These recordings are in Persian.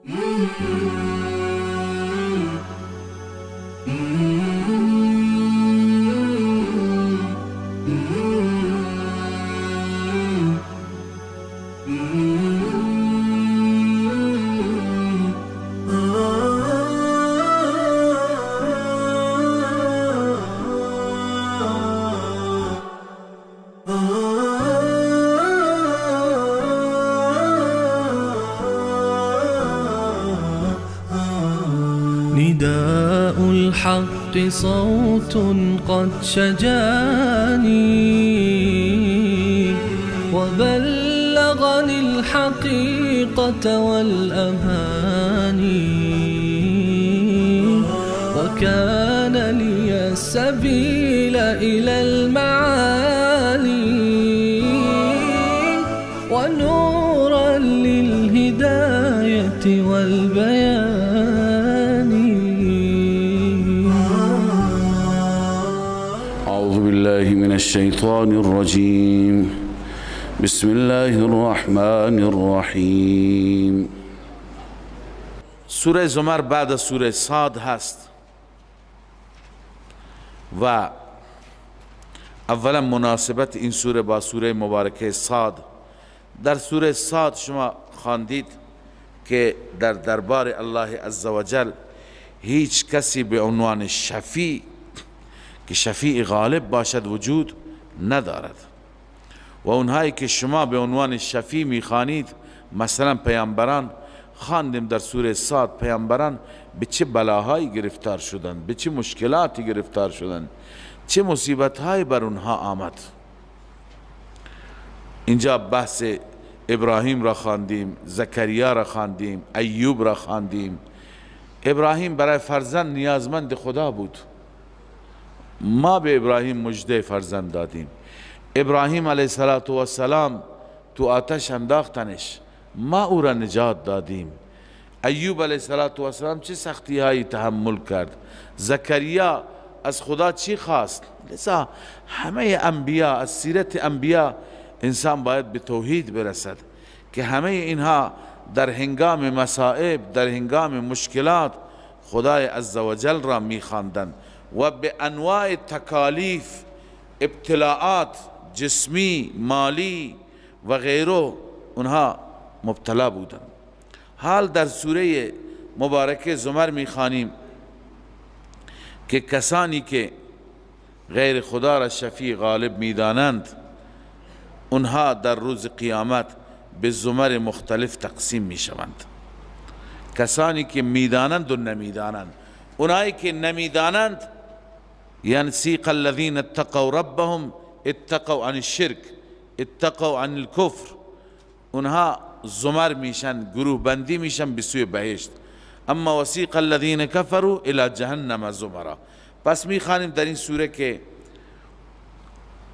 نداء الحق صوت قد شجاني وبلغني الحقيقة والأماني وكان لي السبيل إلى المعالي ونورا للهداية والبيان. أعوذ بالله من الشيطان الرجيم. بسم الله الرحمن الرحیم. سوره زمر بعد از سوره صاد هست و اولا مناسبت این سوره با سوره مبارکه صاد. در سوره صاد شما خواندید که در دربار الله عزوجل هیچ کسی به عنوان شفیع که شفیع غالب باشد وجود ندارد و اونهایی که شما به عنوان شفیع میخوانید، مثلا پیامبران خواندیم در سوره صاد پیامبران به چه بلاهایی گرفتار شدند، به چه مشکلاتی گرفتار شدند، چه مصیبتهایی بر اونها آمد. اینجا بحث ابراهیم را خواندیم، زکریا را خواندیم، ایوب را خواندیم. ابراهیم برای فرزند نیازمند خدا بود، ما به ابراهیم مژده فرزند دادیم. ابراهیم علیه السلام تو آتش انداختنش، ما او را نجات دادیم. ایوب علیه السلام چه سختی هایی تحمل کرد. زکریا از خدا چی خواست؟ لذا همه انبیا، از سیرت انبیا انسان باید به توحید برسد که همه اینها در هنگام مصائب، در هنگام مشکلات خدای عزوجل را میخواندند و به انواع تکالیف، ابتلاعات جسمی، مالی و غیره اونها مبتلا بودند. حال در سوره مبارکه زمر میخوانیم که کسانی که غیر خدا را شفیع غالب میدانند اونها در روز قیامت به زمر مختلف تقسیم میشوند. کسانی که میدانند و نمیدانند. اونایی که نمیدانند یعنی سیق الذین اتقوا ربهم اتقوا عن الشرك اتقوا عن الكفر، اونها زمر میشن، گروه بندی میشن به سوی بهشت. اما وسیق الذین کفروا الى جهنم زمرا. پس میخوانیم در این سوره که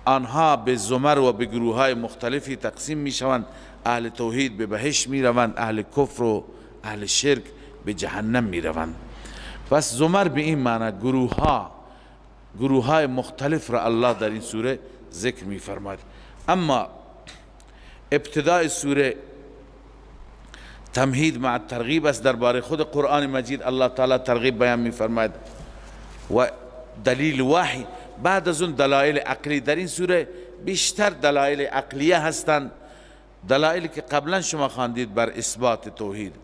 آنها به زمر و به گروه های مختلفی تقسیم میشوند. اهل توحید به بهشت میروند، اهل کفر و اهل شرک به جهنم میروند. پس زمر به این معنی گروه های مختلف را الله در این سوره ذکر میفرماید. اما ابتدای سوره تمهید مع ترغیب است. درباره خود قرآن مجید الله تعالی ترغیب بیان میفرماید و دلیل وحی. بعد از اون دلایل عقلی. در این سوره بیشتر دلایل عقلیه هستند، دلایلی که قبلا شما خواندید بر اثبات توحید.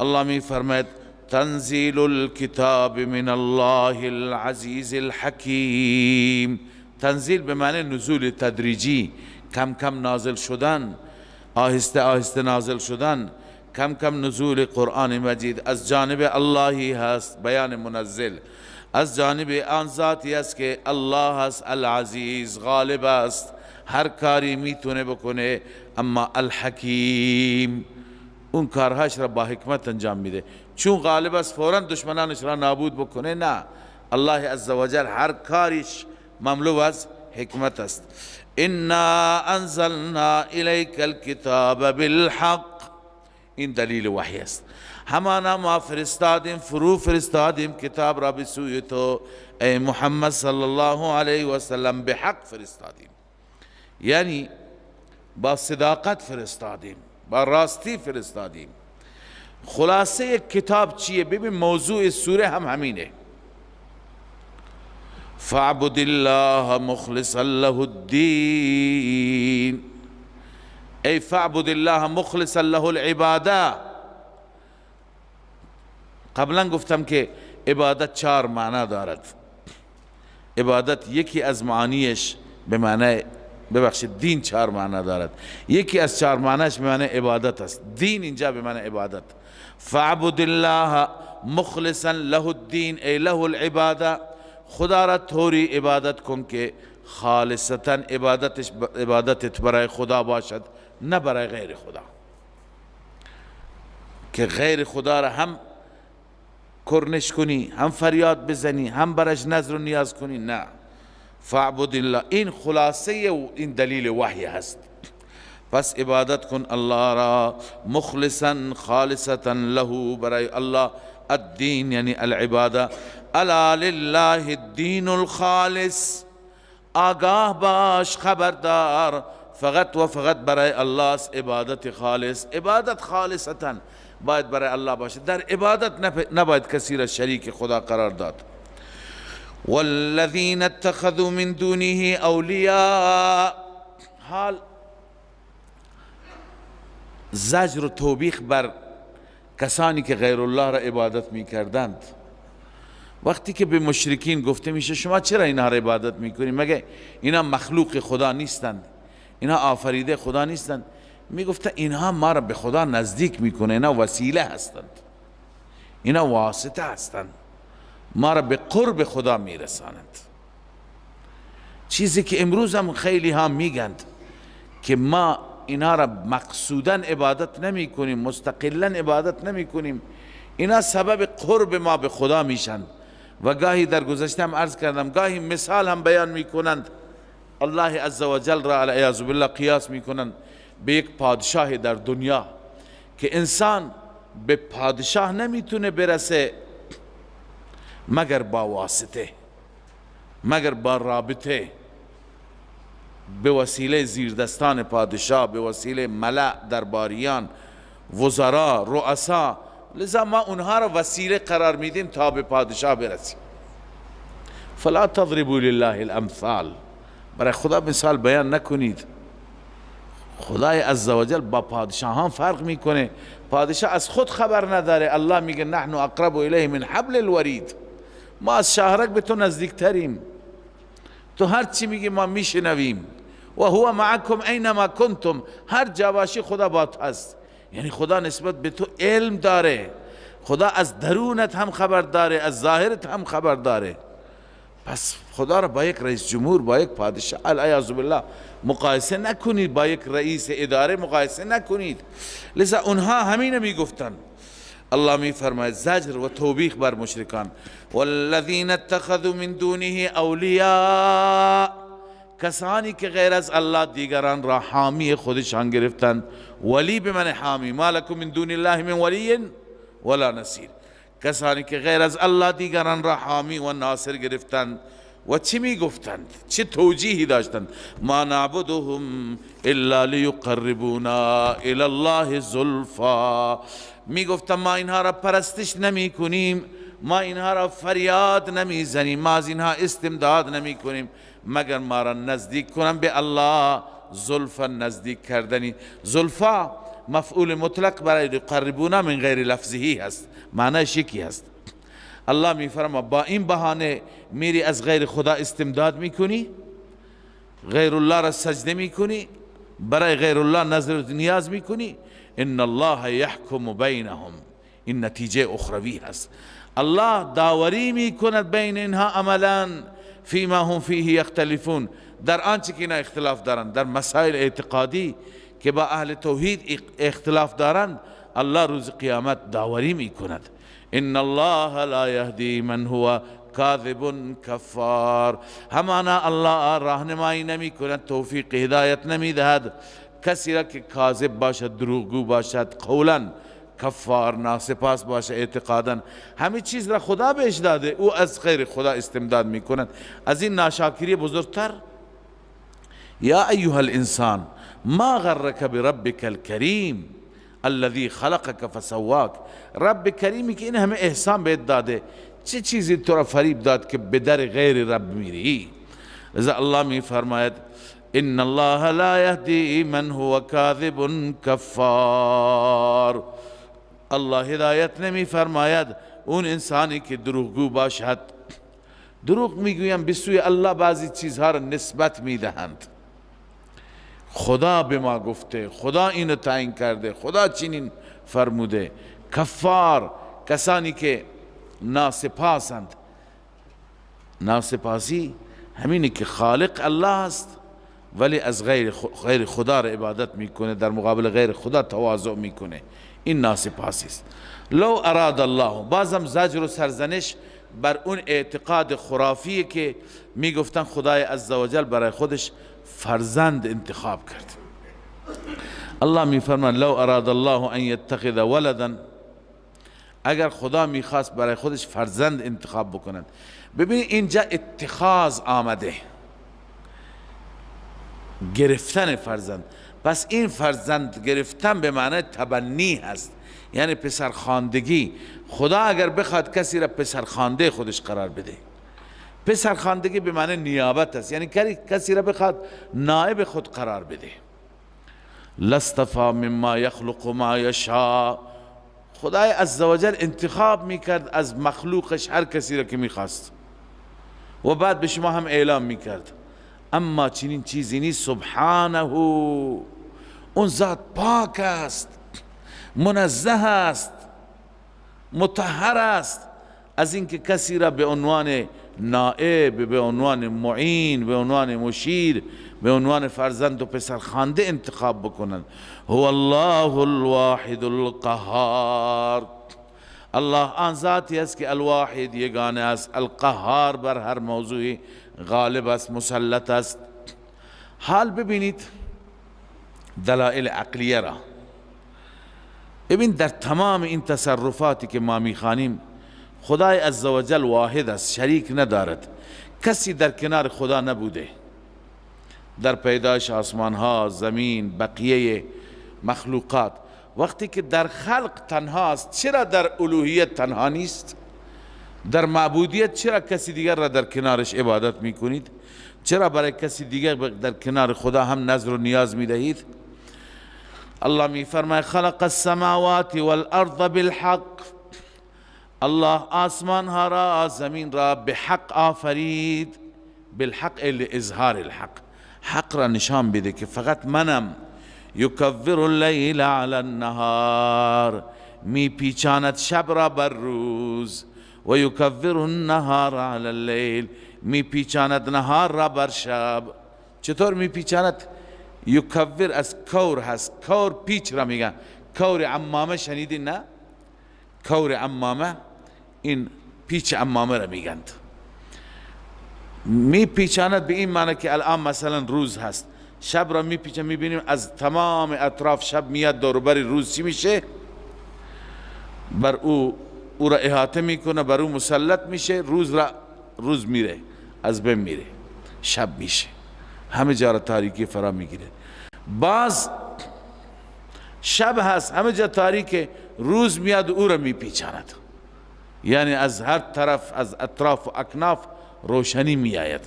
الله می فرماید تنزیل الكتاب من الله العزیز الحکیم. تنزیل به معنی نزول تدریجی، کم کم نازل شدن، آهسته آهسته نازل شدن. کم کم نزول قرآن مجید از جانب اللهی هست، بیان منزل از جانب آن ذاتی است که الله است، العزیز غالب است، هر کاری میتونه بکنه. اما الحکیم اون کارهاش را با حکمت انجام میده، چون غالب است فوراً دشمنانش را نابود بکنه. نه، الله عزوجل هر کاریش مملو از حکمت است. انا انزلنا الیک الکتاب بالحق. این دلیل وحی است. همانا ما فرستادیم، فرو فرستادیم کتاب را به سوی تو ای محمد صلی الله علیه و سلم، به حق فرستادیم، یعنی با صداقت فرستادیم، با راستی فرستادیم. خلاصه کتاب چیه؟ ببین موضوع سوره هم همینه. فاعبد الله مخلصا له الدین، ای فاعبد الله مخلصا له العباده. قبلا گفتم که عبادت 4 معنا دارد. عبادت یکی از معانیش به معنی، ببخشید دین 4 معنا دارد، یکی از 4 معناش به معنی عبادت است. دین اینجا به معنی عبادت. فاعبد الله مخلصا له الدین ای له العباده، خدا را طوری عبادت کن که خالصتا عبادتت برای خدا باشد، نه برای غیر خدا، که غیر خدا را هم کرنش کنی، هم فریاد بزنی، هم برش نظر و نیاز کنی، نه. فاعبد الله، این خلاصه و این دلیل وحی هست. پس عبادت کن الله را مخلصا خالصتا له، برای الله. الدین یعنی العباده. الا لله الدین الخالص، آگاه باش، خبردار، فقط و فقط برای الله است عبادت خالص. عبادت خالصتا باید برای الله باشه، در عبادت نباید کسی را شریک خدا قرار داد. والذین اتخذوا من دونه اولیاء، حال زجر و توبیخ بر کسانی که غیر الله را عبادت می کردند. وقتی که به مشرکین گفته میشه شما چرا اینها را عبادت میکنید، مگه اینا مخلوق خدا نیستند، اینها آفریده خدا نیستند؟ میگفته اینها ما را به خدا نزدیک میکنه، اینا وسیله هستند، اینا واسطه هستند، ما را به قرب خدا میرسانند. چیزی که امروز هم خیلی ها میگند که ما اینا را مقصودا عبادت نمی کنیم، مستقلا عبادت نمی کنیم، اینا سبب قرب ما به خدا میشن. و گاهی در گذشته هم عرض کردم، گاهی مثال هم بیان میکنند، الله عزوجل را علیه بالله قیاس میکنند به یک پادشاه در دنیا، که انسان به پادشاه نمیتونه برسه مگر با واسطه، مگر با رابطه، به وسیله زیردستان پادشاه، به وسیله ملأ، درباریان، وزرا، رؤسا. لذا ما اونها را وسیله قرار میدیم تا به پادشاه برسیم. فلا تضربوا لله الامثال، برای خدا مثال بیان نکنید. خدای عزوجل با پادشاهان فرق میکنه. پادشاه از خود خبر نداره، الله میگه نحن اقرب الیه من حبل الورید، ما از شاهرگ به تو نزدیکتریم، تو هر چی میگی ما میشنویم. و هو معکم اینما کنتم، هر جا باشی خدا با تو هست. یعنی خدا نسبت به تو علم داره، خدا از درونت هم خبر داره، از ظاهرت هم خبر داره. پس خدا را با یک رئیس جمهور، با یک پادشاه علیه بالله مقایسه نکنید، با یک رئیس اداره مقایسه نکنید. لذا اونها همین میگفتن. الله می فرماید زجر و توبیخ بر مشرکان. والذین اتخذوا من دونه اولیاء، کسانی که غیر از الله دیگران را حامی خودشان گرفتند. ولی به من حامی، ما لکم من دون الله من ولی ولا نصیر. کسانی که غیر از الله دیگران را حامی و ناصر گرفتند. و چی می گفتند؟ چه توجیهی داشتند؟ ما نعبدهم الا لیقربونا الی الله زلفا، می گفتند ما اینها را پرستش نمی کنیم، ما اینها را فریاد نمی زنیم، ما از اینها استمداد نمی کنیم مگر ما را نزدیک کنم به الله. زلفا، نزدیک کردنی. زلفا مفعول مطلق برای یقربونا من غیر لفظی هست، معنیش یکی هست. الله می فرما با این بهانه میری از غیر خدا استمداد میکنی، غیر الله را سجده میکنی، برای غیر الله نظر و نیاز میکنی. ان الله یحکم بینهم، این نتیجه اخروی هست. الله داوری میکند بین اینها عملا فیما هم فیه یختلفون، در آنچه که اینا اختلاف دارند، در مسائل اعتقادی که با اهل توحید اختلاف دارند، الله روز قیامت داوری میکند. ان الله لا یهدی من هو کاذب کفار، همانا الله راهنمایی نمی کند، توفیق هدایت نمی دهد کسی را که کاذب باشد، دروغگو باشد، قولا کفار، ناسپاس باشه، اعتقادا همه چیز را خدا بهش داده، او از غیر خدا استمداد می کند. از این ناشاکری بزرگتر؟ یا ایها الانسان ما غرک بربک الکریم، الذی خلقک فسواک. رب کریمی که این همه احسان بهت داده، چه چیزی تو را فریب داد که به در غیر رب میری؟ لذا الله می فرماید ان الله لا یهدی من هو کاذب کفار. الله هدایت نمی فرماید اون انسانی که دروغگو باشد. دروغ میگویم به سوی الله بعضی چیزها را نسبت میدهند، خدا به ما گفته، خدا اینو تعیین کرده، خدا چنین فرموده. کفار کسانی که ناسپاسند. ناسپاسی همینی که خالق الله است ولی از غیر خدا را عبادت میکنه، در مقابل غیر خدا تواضع میکنه، این ناسپاسی است. لو اراد الله، بازم زجر و سرزنش بر اون اعتقاد خرافی که میگفتن خدای عزوجل برای خودش فرزند انتخاب کرد. الله میفرماید لو اراد الله ان یتخذ ولدا، اگر خدا میخواست برای خودش فرزند انتخاب بکنند. ببینید اینجا اتخاذ آمده، گرفتن فرزند. پس این فرزند گرفتن به معنی تبنی هست، یعنی پسرخواندگی. خدا اگر بخواد کسی را پسرخوانده خودش قرار بده، پسرخواندگی به معنی نیابت است، یعنی کسی را بخواد نائب خود قرار بده. لاصطفی مما یخلق ما یشاء، خدای عزوجل انتخاب میکرد از مخلوقش هر کسی را که میخواست و بعد به شما هم اعلام میکرد. اما چنین چیزی نیست. سبحانه، اون ذات پاک است، منزه است، مطهر است از اینکه کسی را به عنوان نائب، به عنوان معین، به عنوان مشیر، به عنوان فرزند و پسرخوانده انتخاب بکنند. هو الله الواحد القهار، الله آن ذاتی است که الواحد یگانه است، القهار بر هر موضوعی غالب است، مسلط است. حال ببینید دلائل عقلیه را. ببین در تمام این تصرفاتی که ما میخوانیم خدای عزوجل واحد است، شریک ندارد، کسی در کنار خدا نبوده. در پیدایش آسمان ها، زمین، بقیه مخلوقات. وقتی که در خلق تنها است، چرا در الوهیت تنها نیست؟ در معبودیت چرا کسی دیگر را در کنارش عبادت میکنید؟ چرا برای کسی دیگر در کنار خدا هم نظر و نیاز میدهید؟ الله میفرماید خلق السماوات والارض بالحق، الله آسمان ها را، زمین را به حق آفرید. بالحق لاظهار الحق، حق را نشان بده که فقط منم. یکور اللیل علی النهار، می پیچاند شب را بر روز. و یکور النهار علی اللیل، می پیچاند نهار را بر شب. چطور می پیچاند؟ یکور از کور هست، کور پیچ را میگن. کور عمامه شنیدین نه؟ کور عمامه، این پیچ عمامه را میگند. می پیچاند به این معنی که الان مثلا روز هست، شب را می پیچه، می بینیم از تمام اطراف شب میاد دوروبر روز چی میشه؟ بر او را احاطه میکنه، بر او مسلط میشه. روز میره، از بین میره، شب میشه، همه جا را تاریکی فرا میگیره. باز شب هست، همه جا تاریکه، روز میاد او را میپیچاند، یعنی از هر طرف، از اطراف و اکناف روشنی میآید.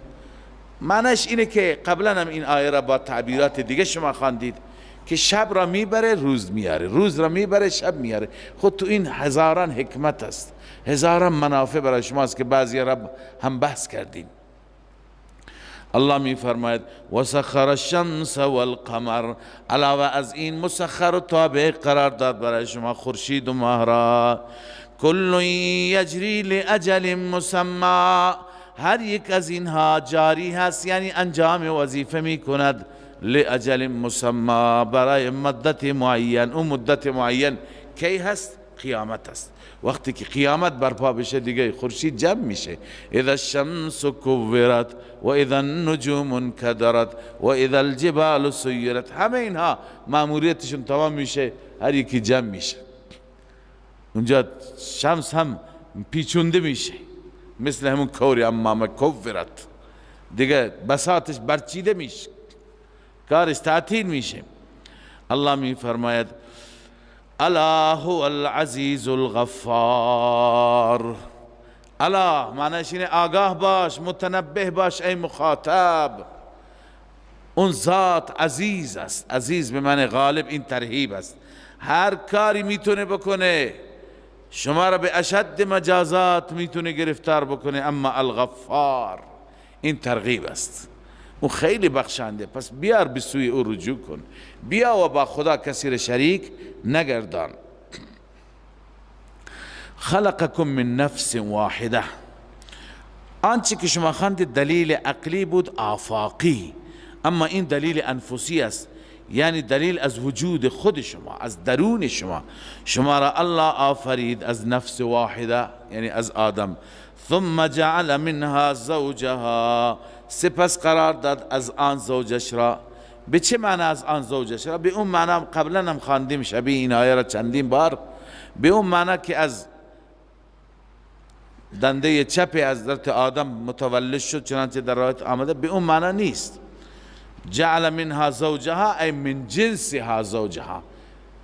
معنیش اینه که قبلا هم این آیه را با تعبیرات دیگه شما خواندید که شب را میبره روز میاره، روز را میبره شب میاره. خود تو این هزاران حکمت است، هزاران منافع برای شماست که بعضی را هم بحث کردیم. الله می فرماید وسخر الشمس والقمر، علاوه از این مسخر و تابع قرار داد برای شما خورشید و ماه را. کل یجری لاجل مسمى، هر یک از اینها جاری هست، یعنی انجام وظیفه می کند. لاجل مسمى، برای مدت معین. اون مدت معین کی هست؟ قیامت است. وقتی که قیامت برپا بشه دیگه خورشید جمع میشه. اذا الشمس کورت و اذا النجوم انکدرت و اذا الجبال سیرت، همه اینها ماموریتشون تمام میشه، هر یکی جمع میشه. اونجا شمس هم پیچونده میشه، مثل همون کوری عمامه کورت، دیگه بساطش برچیده میشه، کارش تعطیل میشه. الله می فرماید الا هو العزیز الغفار. الا معنیش اینه آگاه باش، متنبه باش ای مخاطب، اون ذات عزیز است. عزیز به معنی غالب، این ترهیب است. هر کاری میتونه بکنه، شما را به اشد مجازات میتونه گرفتار بکنه، اما الغفار این ترغیب است، اون خیلی بخشنده. پس بیار به سوی او رجوع کن، بیا و با خدا کسی را شریک نگردان. خلقکم من نفس واحده، آنچه که شما خواندید دلیل عقلی بود، آفاقی، اما این دلیل انفسی است، یعنی دلیل از وجود خود شما، از درون شما. شما را الله آفرید از نفس واحده، یعنی از آدم. ثم جعل منها زوجها، سپس قرار داد از آن زوجش را. به چه معنی از آن زوجش را؟ به اون معنی قبلا هم خواندیم، شبیه این آیه را چندین بار. به اون معنی که از دنده چپ حضرت آدم متولد شد، چنانچه در روایت آمده، به اون معنی نیست. جعل منها زوجها ای من جنسها زوجها،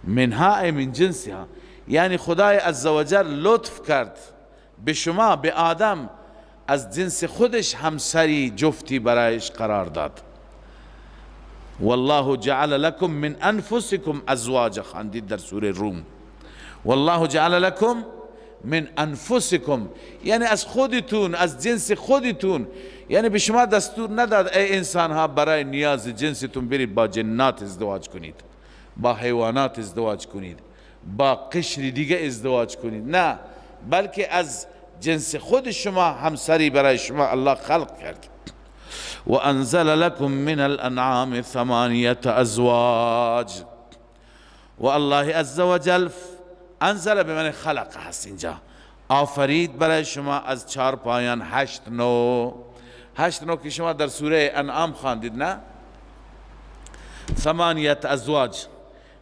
منها ای من جنسها، یعنی خدای عزوجل لطف کرد به شما، به آدم، از جنس خودش همسری، جفتی برایش قرار داد. والله جعل لكم من انفسكم ازواجا، خواندید در سوره روم. والله جعل لكم من انفسكم، یعنی از خودتون، از جنس خودتون. یعنی به شما دستور نداد ای انسان ها برای نیاز جنستون برید با جنات ازدواج کنید، با حیوانات ازدواج کنید، با قشر دیگه ازدواج کنید، نه، بلکه از جنس خود شما همسری برای شما الله خلق کرد. و انزل لكم من الانعام 8 ازواج، و الله عزوجل انزل به معنی خلق هست، اینجا آفرید برای شما از 4 پایان 8 نوع. 8 نوع که شما در سوره انعام خواندید، نه؟ 8 ازواج،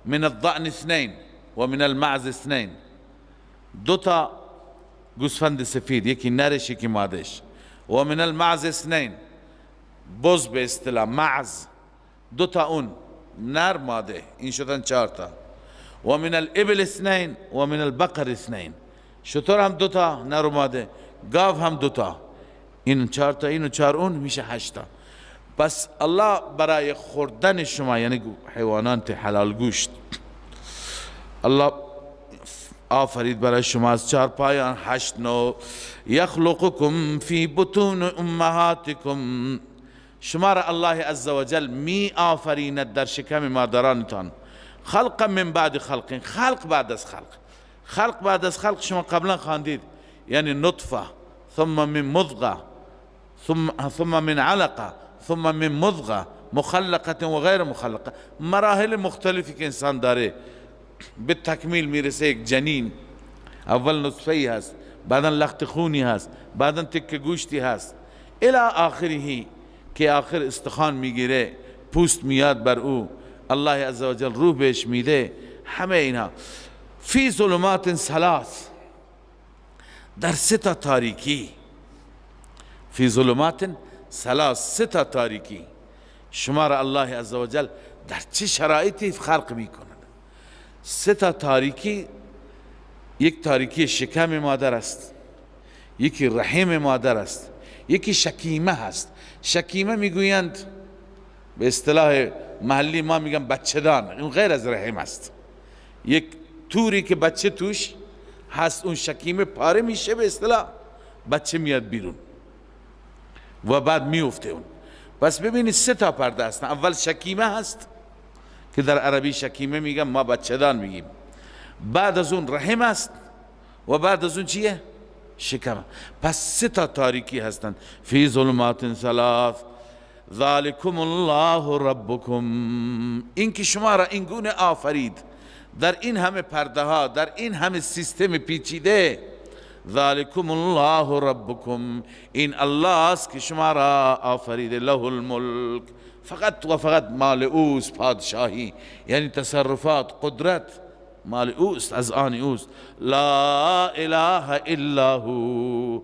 من الضأن 2 و من المعز 2. 2 تا گوسفند سفید، یکی نرش یکی مادش. و من المعز 2 بز به اصطلاح معز، 2 تا اون نر ماده، این شدن 4 تا. و من الابل 2 و من البقر 2، شتر هم 2 تا نر و ماده، گاو هم 2 تا، این 4 تا این و 4 اون، میشه 8 تا. پس الله برای خوردن شما، یعنی حیوانات حلال گوشت، الله آفرید برای شما از 4 پایان 8 نوع. یخلقکم فی بطون امهاتکم، شما را الله عزوجل می آفریند در شکم مادرانتان. خلق من بعد خلق، خلق بعد از خلق. خلق بعد از خلق شما قبلا خواندید، یعنی نطفه، ثم من مضغه، ثم من علقه، ثم من مضغه مخلقه و غیر مخلقه، مراحل مختلفی که انسان داره به تکمیل میرسه. یک جنین اول نطفه‌ای هست، بعدا لخت خونی هست، بعدا تکه گوشتی هست، الی آخره که آخر استخوان میگیره، پوست میاد بر او، الله عزوجل روح بهش میده. همه اینها فی ظلمات 3، در 3 تا تاریکی. فی ظلمات 3 تا تاریکی شما را الله عزوجل در چه شرایطی خلق میکند. 3 تا تاریکی، یک تاریکی شکم مادر است، یکی رحم مادر است، یکی شکیمه هست. شکیمه میگویند به اصطلاح محلی ما میگن بچه دان، اون غیر از رحم است، یک توری که بچه توش هست، اون شکیمه پاره میشه، به اصطلاح بچه میاد بیرون و بعد میفته اون. پس ببینید 3 تا پرده هستن. اول شکیمه هست که در عربی شکیمه میگن، ما بچه دان میگیم. بعد از اون رحم است و بعد از اون چیه؟ شکم. پس 3 تا تاریکی هستند. فی ظلمات 3 ذالکم الله ربکم، این که شما را این گونه آفرید در این همه پرده ها، در این همه سیستم پیچیده. ذالکم الله ربکم، این الله است که شما را آفریده. له الملک، فقط و فقط مال اوست پادشاهی، یعنی تصرفات، قدرت مال اوست، از آن اوست. لا اله الا هو،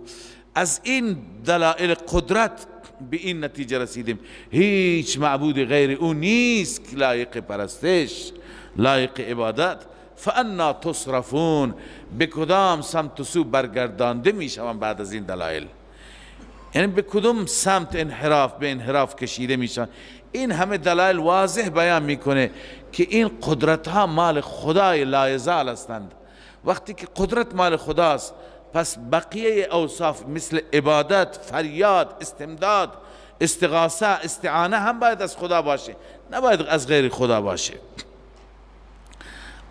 از این دلائل قدرت به این نتیجه رسیدیم هیچ معبود غیر او نیست که لایق پرستش، لایق عبادت. فانا تصرفون، به کدام سمت و سو برگردانده میشوم بعد از این دلایل؟ یعنی به کدوم سمت انحراف به انحراف کشیده میشن؟ این همه دلایل واضح بیان میکنه که این قدرت ها مال خدای لایزال هستند. وقتی که قدرت مال خداست، پس بقیه اوصاف مثل عبادت، فریاد، استمداد، استغاثه، استعانه هم باید از خدا باشه، نباید از غیر خدا باشه.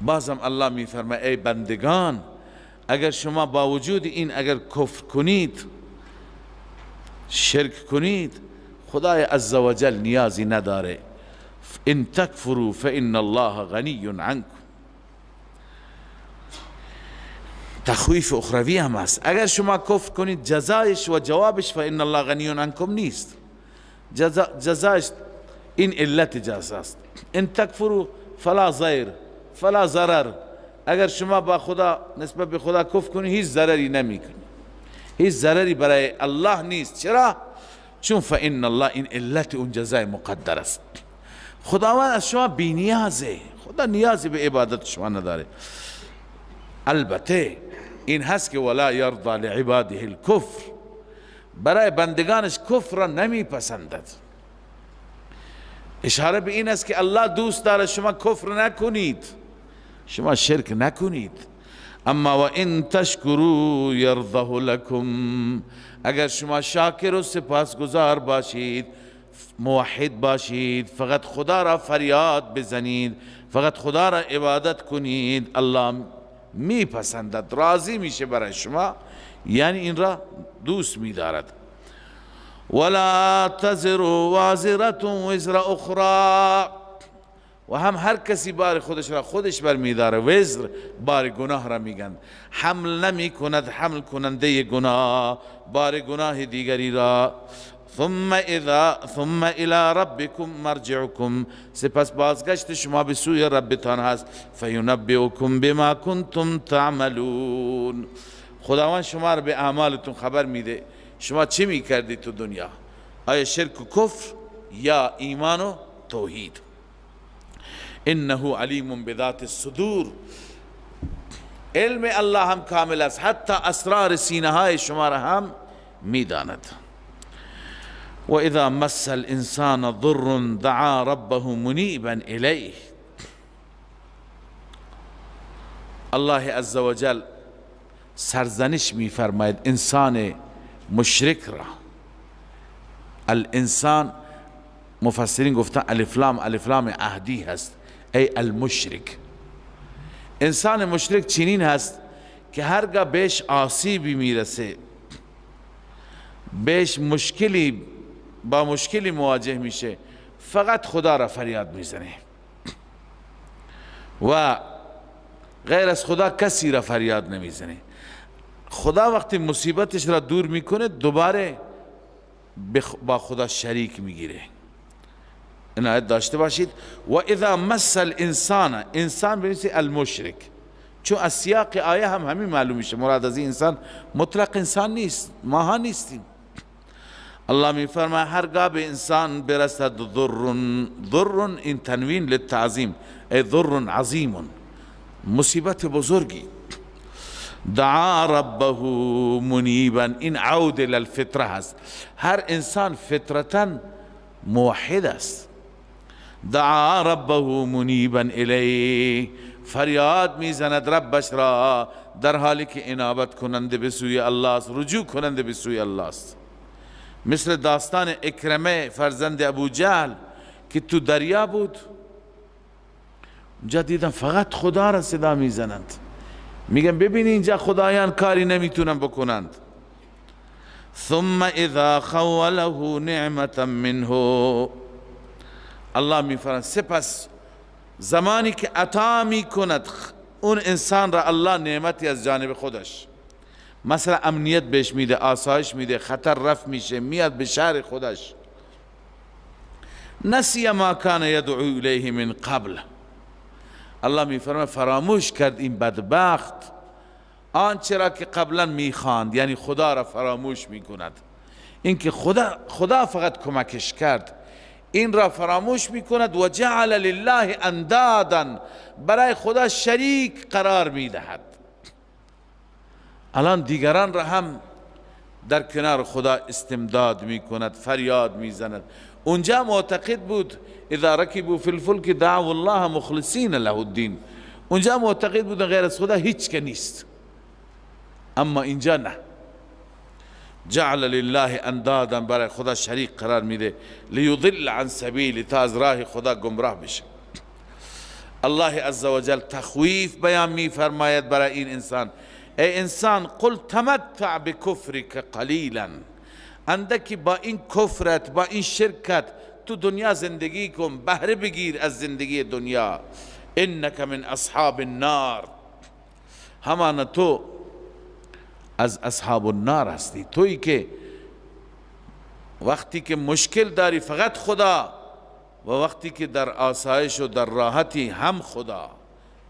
بازم الله میفرماید ای بندگان، اگر شما با وجود این اگر کفر کنید، شرک کنید، خدای عزوجل نیازی نداره. ان تکفروا فان الله غنی عنکم. تخویف اخروی هم است. اگر شما کفر کنید جزایش و جوابش فان الله غنی عنکم نیست. جزایش این علت جزاست. ان تکفروا فلا ضیر فلا ضرر. اگر شما با خدا نسبت به خدا کفر کنید هیچ ضرری نمیکنید، هیچ ضرری برای الله نیست. چرا؟ چون فإن الله، این علت اون جزای مقدر است. خداوند از شما بی نیازه، خدا نیازی به عبادت شما نداره. البته این هست که ولا یرضى لعباده الکفر، برای بندگانش کفر را نمی پسندد. اشاره به این است که الله دوست داره شما کفر نکنید، شما شرک نکنید. اما و ان تشکروا یرضه لکم، اگر شما شاکر و سپاسگزار باشید، موحد باشید، فقط خدا را فریاد بزنید، فقط خدا را عبادت کنید، الله میپسندد، راضی میشه برای شما، یعنی این را دوست میدارد. ولا تزر وازرة وزر اخرى، و هم هر کسی بار خودش را خودش برمیداره. وزر بار گناه را میگن، حمل نمی کند حمل کننده گناه بار گناه دیگری را. ثم الى ربكم مرجعكم، سپس بازگشت شما به سوی ربتان هست. فینبئکم بما کنتم تعملون، خداوند شما را به اعمالتون خبر میده. شما چه میکردید تو دنیا؟ آیا شرک و کفر یا ایمان و توحید؟ انه علیم بذات الصدور، علم الله هم کامل است، حتی اسرار سینه های شما را هم میداند. و اذا مس الانسان ضر دعا ربه منیبا الیه، الله عزوجل سرزنش میفرماید انسان مشرک را. الانسان مفسرین گفتن الف لام عهدی هست، ای المشرک. انسان مشرک چنین هست که هرگاه بهش آسیبی میرسه، بهش مشکلی با مشکلی مواجه میشه، فقط خدا را فریاد میزنه و غیر از خدا کسی را فریاد نمیزنه. خدا وقتی مصیبتش را دور میکنه دوباره با خدا شریک میگیره. عنایت داشته باشید. و اذا مس الانسان، انسان بنویسید المشرک، چون از سیاق آیه هم همین معلوم میشه مراد از این انسان مطلق انسان نیست، ماها نیستیم. الله میفرماید هرگاه به انسان برسد ضر، این تنوین للتعظیم، ای ضر عظیم، مصیبت بزرگی، دعا ربه منیبا، این عود للفطره هست. هر انسان فطرتا موحد است. دعا ربه منیبا الیه، فریاد میزند ربش را در حالی که انابت کننده به سوی الله است، رجوع کننده به سوی الله است. مثل داستان اکرمه فرزند ابو جهل که تو دریا بود، اونجا دیدن فقط خدا را صدا میزنند، میگن ببین اینجا خدایان کاری نمیتونن بکنند. ثم اذا خوله نعمتا منه، الله میفرماید سپس زمانی که عطا میکند اون انسان را الله نعمتی از جانب خودش، مثلا امنیت بهش میده، آسایش میده، خطر رفع میشه، میاد به شهر خودش، نسی ما کان یدعو الیه من قبل، الله میفرماید فراموش کرد این بدبخت آنچه را که قبلا میخواند، یعنی خدا را فراموش میکند. اینکه خدا فقط کمکش کرد، این را فراموش میکند و جعل لله اندادا، برای خدا شریک قرار میدهد. الان دیگران را هم در کنار خدا استمداد میکند، فریاد میزند. اونجا معتقد بود اذا رکبوا فی الفلک دعوا الله مخلصین له الدین، اونجا معتقد بود غیر از خدا هیچ که نیست، اما اینجا نه، جعل لله اندادا، برای خدا شریک قرار میده، لیضل عن سبیل، تا از راه خدا گمراه بشه. الله عزوجل تخویف بیان میفرماید برای این انسان: ای انسان قل تمتع بکفرک قلیلا، اندکی با این کفرت، با این شرکت تو دنیا زندگی کن، بهره بگیر از زندگی دنیا. انک من اصحاب النار، همان تو از اصحاب النار هستی. تویی که وقتی که مشکل داری فقط خدا، و وقتی که در آسایش و در راحتی هم خدا،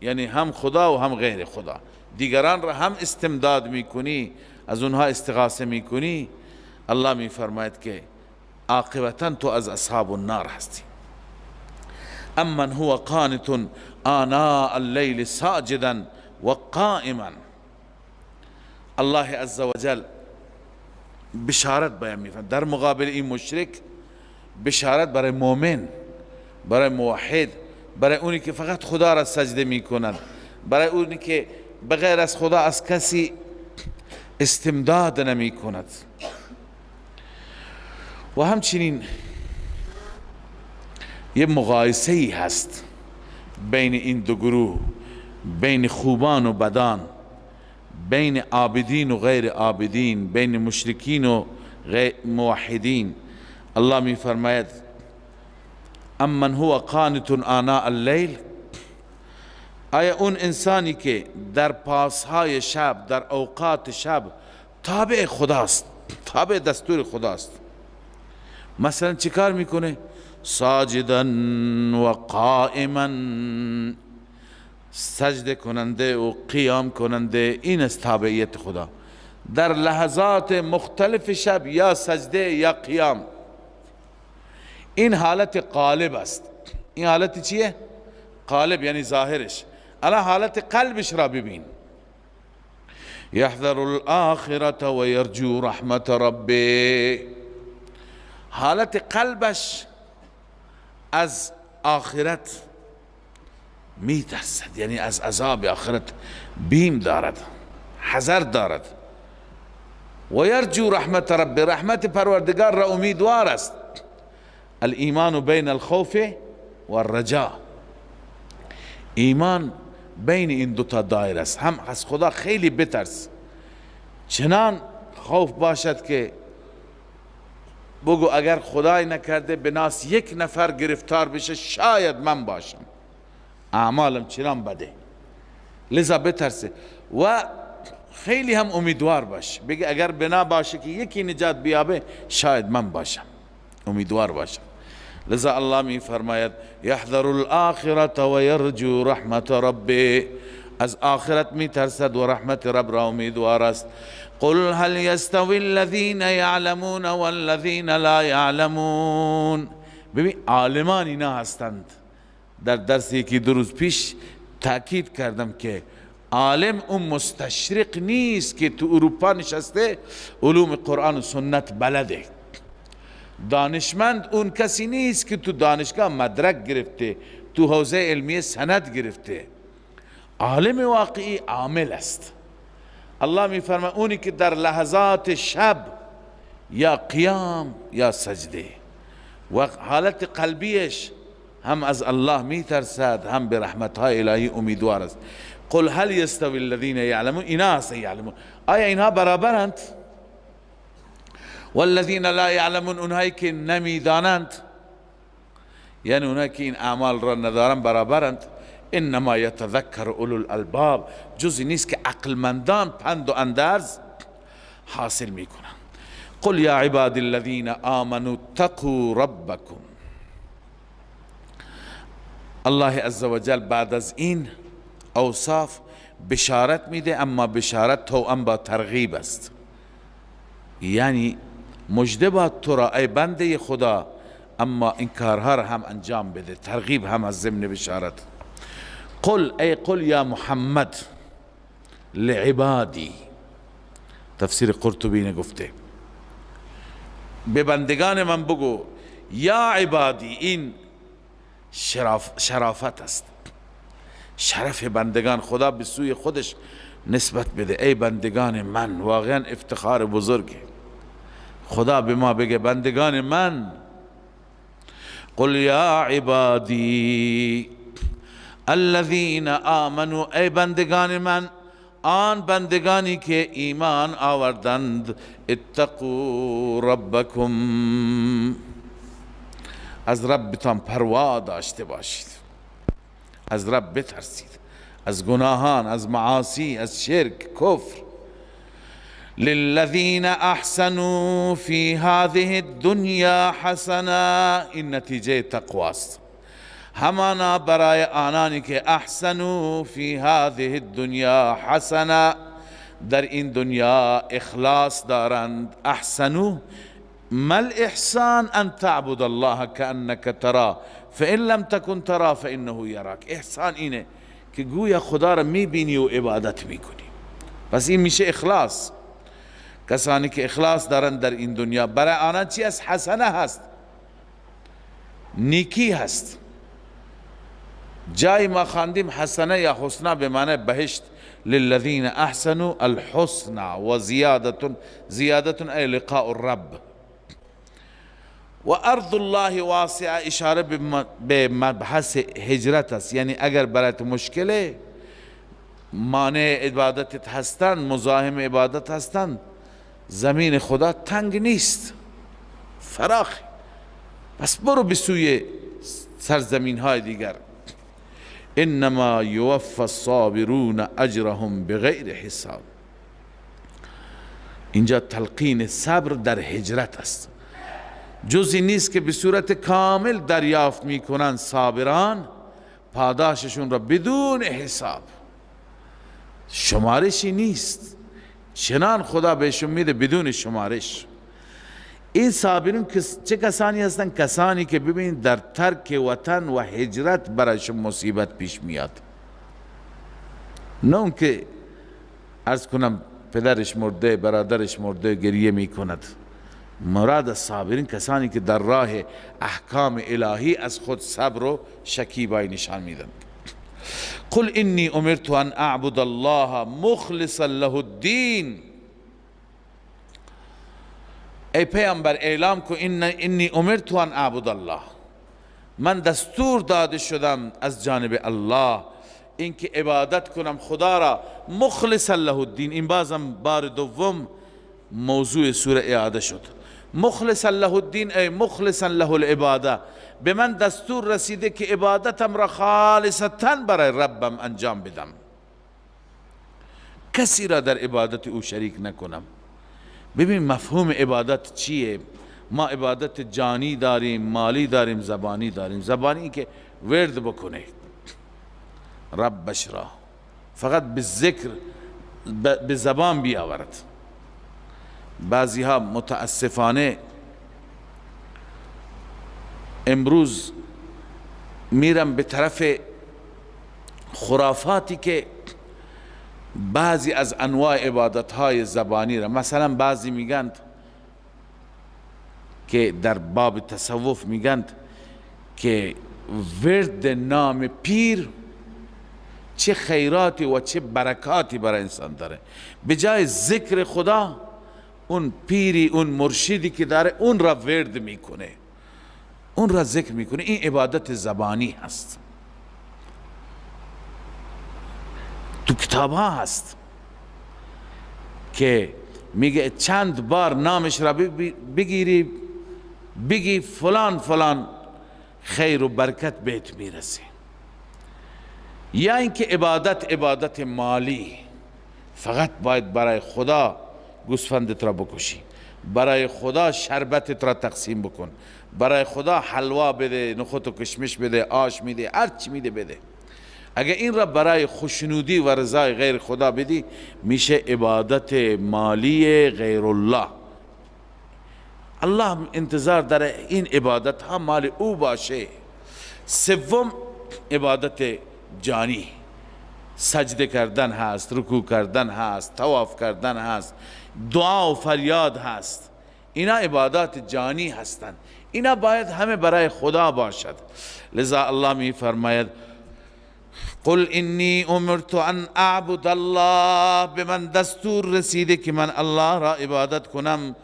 یعنی هم خدا و هم غیر خدا، دیگران را هم استمداد میکنی، از اونها استغاثه میکنی. الله میفرماید که عاقبتا تو از اصحاب النار هستی. امن هو قانت آناء اللیل ساجدا و قائما، الله عزوجل بشارت بیان میفرماید در مقابل این مشرک، بشارت برای مؤمن، برای موحد، برای اونی که فقط خدا را سجده میکنند، برای اونی که بغیر از خدا از کسی استمداد نمی کند. و همچنین یه مقایسه ای هست بین این دو گروه، بین خوبان و بدان، بین عابدین و غیر عابدین، بین مشرکین و موحدین. الله می فرماید امن هو قانت آناء اللیل، آیا اون انسانی که در پاسهای شب، در اوقات شب تابع خداست، تابع دستور خداست، مثلا چیکار میکنه؟ ساجدا و قائما، سجده کننده و قیام کننده، این است تابعیت خدا. در لحظات مختلف شب یا سجده یا قیام، این حالت قالب است. این حالت چیه؟ قالب یعنی ظاهرش. الان حالت قلبش را ببین: یحذر الآخرة و یرجو رحمت ربه، حالت قلبش از آخرت میترسد، یعنی از عذاب آخرت بیم دارد، حذر دارد. و یرجو رحمت ربه، رحمت پروردگار را امیدوار است. الایمان بین الخوف و الرجاء، ایمان بین این دوتا دایر است. هم از خدا خیلی بترس، چنان خوف باشد که بگو اگر خدای نکرده به ناس یک نفر گرفتار بشه شاید من باشم، اعمالم چنان بده، لذا بترسه. و خیلی هم امیدوار باش، بگه اگر بنا باشه که یکی نجات بیابه شاید من باشم، امیدوار باشم. لذا الله می فرماید یحذر الآخرة و یرجو رحمت ربه، از آخرت می ترسد و رحمت رب را امیدوار است. قل هل یستوی الذین یعلمون والذین لا یعلمون، ببین عالمان اینا هستند. در درس یکی دو روز پیش تاکید کردم که عالم اون مستشرق نیست که تو اروپا نشسته علوم قرآن و سنت بلده. دانشمند اون کسی نیست که تو دانشگاه مدرک گرفته، تو حوزه علمی سند گرفته. عالم واقعی عامل است. الله می فرماید اونی که در لحظات شب یا قیام یا سجده و حالت قلبیش هم از الله می ترسد، هم به رحمتهای الهی امیدوار است. قل هل یستوی الذین یعلمون، اینا هست یعلمون، آیا اینها برابرند؟ والذین لا یعلمون، اونهایی که نمیدانند، یعنی اونهایی که این اعمال را ندارن برابرند؟ انما یتذکر اولو الالباب، جزی نیست که عقلمندان پند و اندرز حاصل میکنن. قل یا عباد الذین آمنوا اتقوا ربکم. الله عزوجل بعد از این اوصاف بشارت میده، اما بشارت توأم با ترغیب است. یعنی مژده باد تو را ای بنده خدا، اما این کارها را هم انجام بده. ترغیب هم از ضمن بشارت. قل ای قل یا محمد لعبادی، تفسیر قرطبی نے گفته به بندگان من بگو یا عبادی. این شرافت است، شرف بندگان خدا به سوی خودش نسبت بده. ای بندگان من، واقعا افتخار بزرگه خدا به ما بگه بندگان من. قل یا عبادی الذین آمنوا، ای بندگان من، آن بندگانی که ایمان آوردند، اتقوا ربکم، از ربتان پروا داشته باشید، از رب بترسید، از گناهان، از معاصی، از شرک، کفر. للذین احسنوا فی هذه الدنیا حسنا، این نتیجه تقواست. همانا برای آنانی که احسنوا فی هذه الدنیا حسنا، در این دنیا اخلاص دارند. احسنوا ما الاحسان ان تعبد الله كأنك ترى فإن لم تكن ترى فإنه يراك. احسان اینه که گویا خدا را میبینی و عبادت میکنی، پس این میشه اخلاص. کسانی که اخلاص دارند در این دنیا، برای آنها چی است؟ حسنه هست، نیکی هست. جای ما خواندیم حسنه یا حسنه به معنی بهشت. للذین احسنوا الحسنى و زیادتون ای لقاء الرب. و ارض الله واسعه، اشاره به مبحث هجرت است. یعنی اگر برایت مشکله، مانع عبادتت هستند، مزاحم عبادت هستند، زمین خدا تنگ نیست، فراخ، پس برو به سوی سرزمین های دیگر. انما یوفى الصابرون اجرهم بغیر حساب. اینجا تلقین صبر در هجرت است. جزی نیست که به صورت کامل دریافت میکنند صابران پاداششون را بدون حساب، شمارشی نیست، چنان خدا بهشون میده بدون شمارش. این صابرین چه کسانی هستند؟ کسانی که ببینید در ترک وطن و هجرت برایشون مصیبت پیش میاد، نه اون که عرض کنم پدرش مرده، برادرش مرده، گریه میکند. مراد از صابرین کسانی که در راه احکام الهی از خود صبر و شکیبایی نشان میدن. قل انی امرت ان اعبد الله مخلصا له الدین. ای پیامبر اعلام کو انی امرت ان اعبد الله، من دستور داده شدم از جانب الله اینکه عبادت کنم خدا را مخلصا له الدین. این بازم بار دوم موضوع سوره اعاده شد. مخلصا له الدین ای مخلصا له العباده، به من دستور رسیده که عبادتم را خالصتا برای ربم انجام بدم، کسی را در عبادت او شریک نکنم. ببین مفهوم عبادت چیه؟ ما عبادت جانی داریم، مالی داریم، زبانی داریم. زبانی که ورد بکنه ربش را، فقط به ذکر به زبان بیاورد. بعضی ها متاسفانه امروز میرم به طرف خرافاتی که بعضی از انواع عبادت های زبانی را، مثلا بعضی میگند که در باب تصوف میگند که ورد نام پیر چه خیراتی و چه برکاتی برای انسان داره. به جای ذکر خدا اون پیری، اون مرشدی که داره اون را ورد میکنه، اون را ذکر میکنه. این عبادت زبانی هست. تو کتاب ها هست که میگه چند بار نامش را بگیری، بگی فلان فلان خیر و برکت بهت میرسه. یا اینکه عبادت مالی، فقط باید برای خدا گوسفندت را بکشی، برای خدا شربتت را تقسیم بکن، برای خدا حلوا بده، نخود و کشمش بده، آش میده، هر چی میده بده. اگر این را برای خوشنودی و رضای غیر خدا بدی، میشه عبادت مالی غیر الله. الله انتظار داره این عبادت ها مال او باشه. سوم عبادت جانی، سجده کردن هست، رکوع کردن هست، طواف کردن هست، دعا و فریاد هست. اینا عبادات جانی هستند، اینا باید همه برای خدا باشد. لذا الله می فرماید قل انی امرت ان اعبد الله، به من دستور رسیده که من الله را عبادت کنم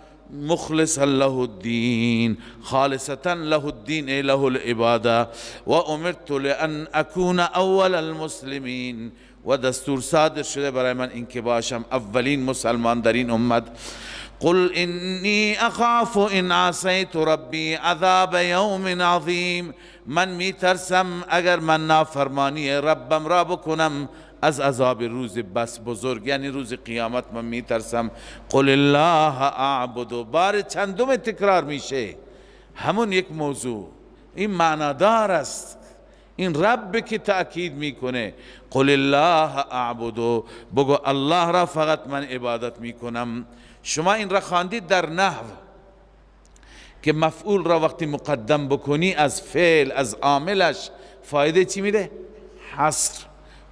مخلصا له الدین، خالصتا له الدین ای له العباده، و امرت لان اکون اول المسلمین، و دستور صادر شده برای من اینکه باشم اولین مسلمان در این امت. قل انی اخاف ان عصیت ربی عذاب یوم عظیم، من می ترسم اگر من نافرمانی ربم را بکنم از عذاب روز بس بزرگ، یعنی روز قیامت من می ترسم. قل الله اعبد، بار چندم تکرار میشه، همون یک موضوع، این معنادار است، این رب که تأکید میکنه. قل الله اعبد، بگو الله را فقط من عبادت میکنم. شما این را خواندید در نحو که مفعول را وقتی مقدم بکنی از فعل از عاملش فایده چی میده؟ حصر.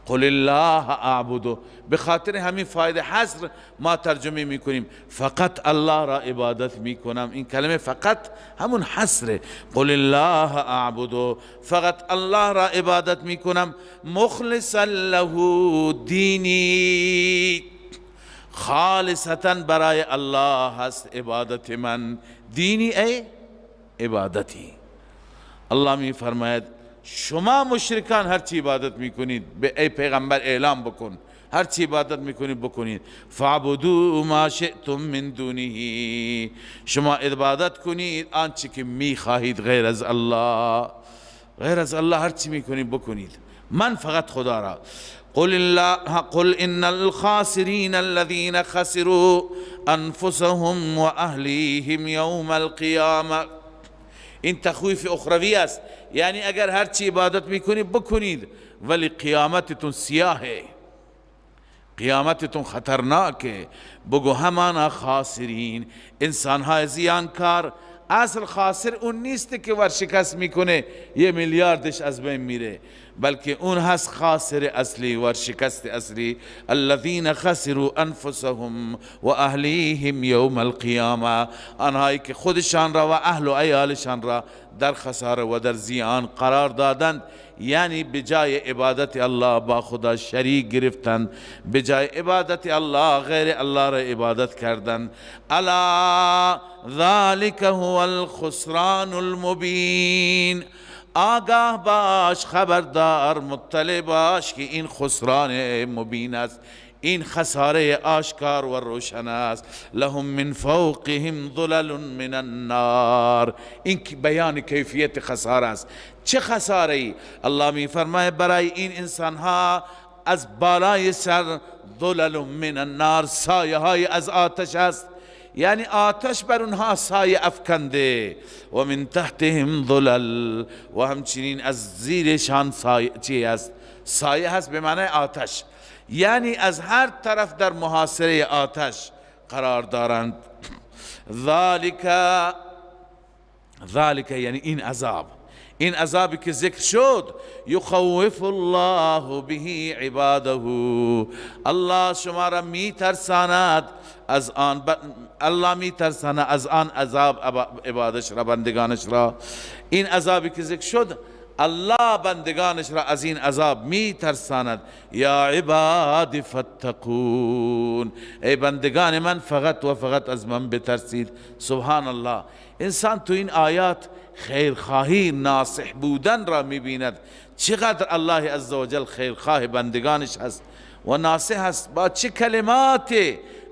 قل الله اعبد، به خاطر همین فایده حصر ما ترجمه میکنیم فقط الله را عبادت میکنم. این کلمه فقط همون حصره. قل الله اعبد، فقط الله را عبادت میکنم، مخلصا له دینی، خالصتا برای الله هست عبادت من. دینی ای عبادتی. الله می فرماید شما مشرکان هر چی عبادت میکنید به ای پیغمبر اعلام بکن، هر چی عبادت میکنید بکنید. فعبدوا ما شئتم من دونه، شما عبادت کنید آنچه که میخواهید غیر از الله، غیر از الله هر چی میکنید بکنید، من فقط خدا را. قل ان الخاسرین الذين خسروا انفسهم و اهلیهم یوم القیامه. این تخویف اخروی است، یعنی اگر هر چی عبادت میکنید بکنید ولی قیامتتون سیاهه، قیامتتون خطرناکه. بگو همانا خاسرین، انسانهای زیانکار. اصل خاسر اون نیست که ورشکست میکنه 1 میلیاردش از بین میره، بلکه اون هست خاسر اصلی، ورشکست اصلی. الذين خسروا انفسهم و اهلیهم یوم القیامه، آنهایی که خودشان را و اهل و عیالشان را در خساره و در زیان قرار دادند، یعنی بجای عبادت الله با خدا شریک گرفتند، بجای عبادت الله غیر الله را عبادت کردند. الا ذلك هو الخسران المبین، آگاه باش، خبردار، مطلع باش که این خسران مبین است، این خساره آشکار و روشن است. لهم من فوقهم ظلل من النار، این بیان کیفیت خساره است. چه خساره ای؟ الله می فرماید برای این انسان ها از بالای سر ظلل من النار، سایه های از آتش است، یعنی آتش بر اونها سایه افکنده. و من تحتهم ظلل، و همچنین از زیرشان سایه چی است؟ سایه هست به معنی آتش، یعنی از هر طرف در محاصره آتش قرار دارند. ذالک یعنی این عذاب، این عذابی که ذکر شد، یخوف الله به عباده، الله شما را می ترساند از آن، الله می ترساند از آن عذاب عبادش را، بندگانش را. این عذابی که ذکر شد الله بندگانش را از این عذاب می ترساند. یا عباد فاتقون، ای بندگان من فقط و فقط از من بترسید. سبحان الله، انسان تو این آیات خیرخواهی ناصح بودن را می بیند. چقدر الله عزوجل خیرخواه بندگانش هست و ناصح هست، با چه کلمات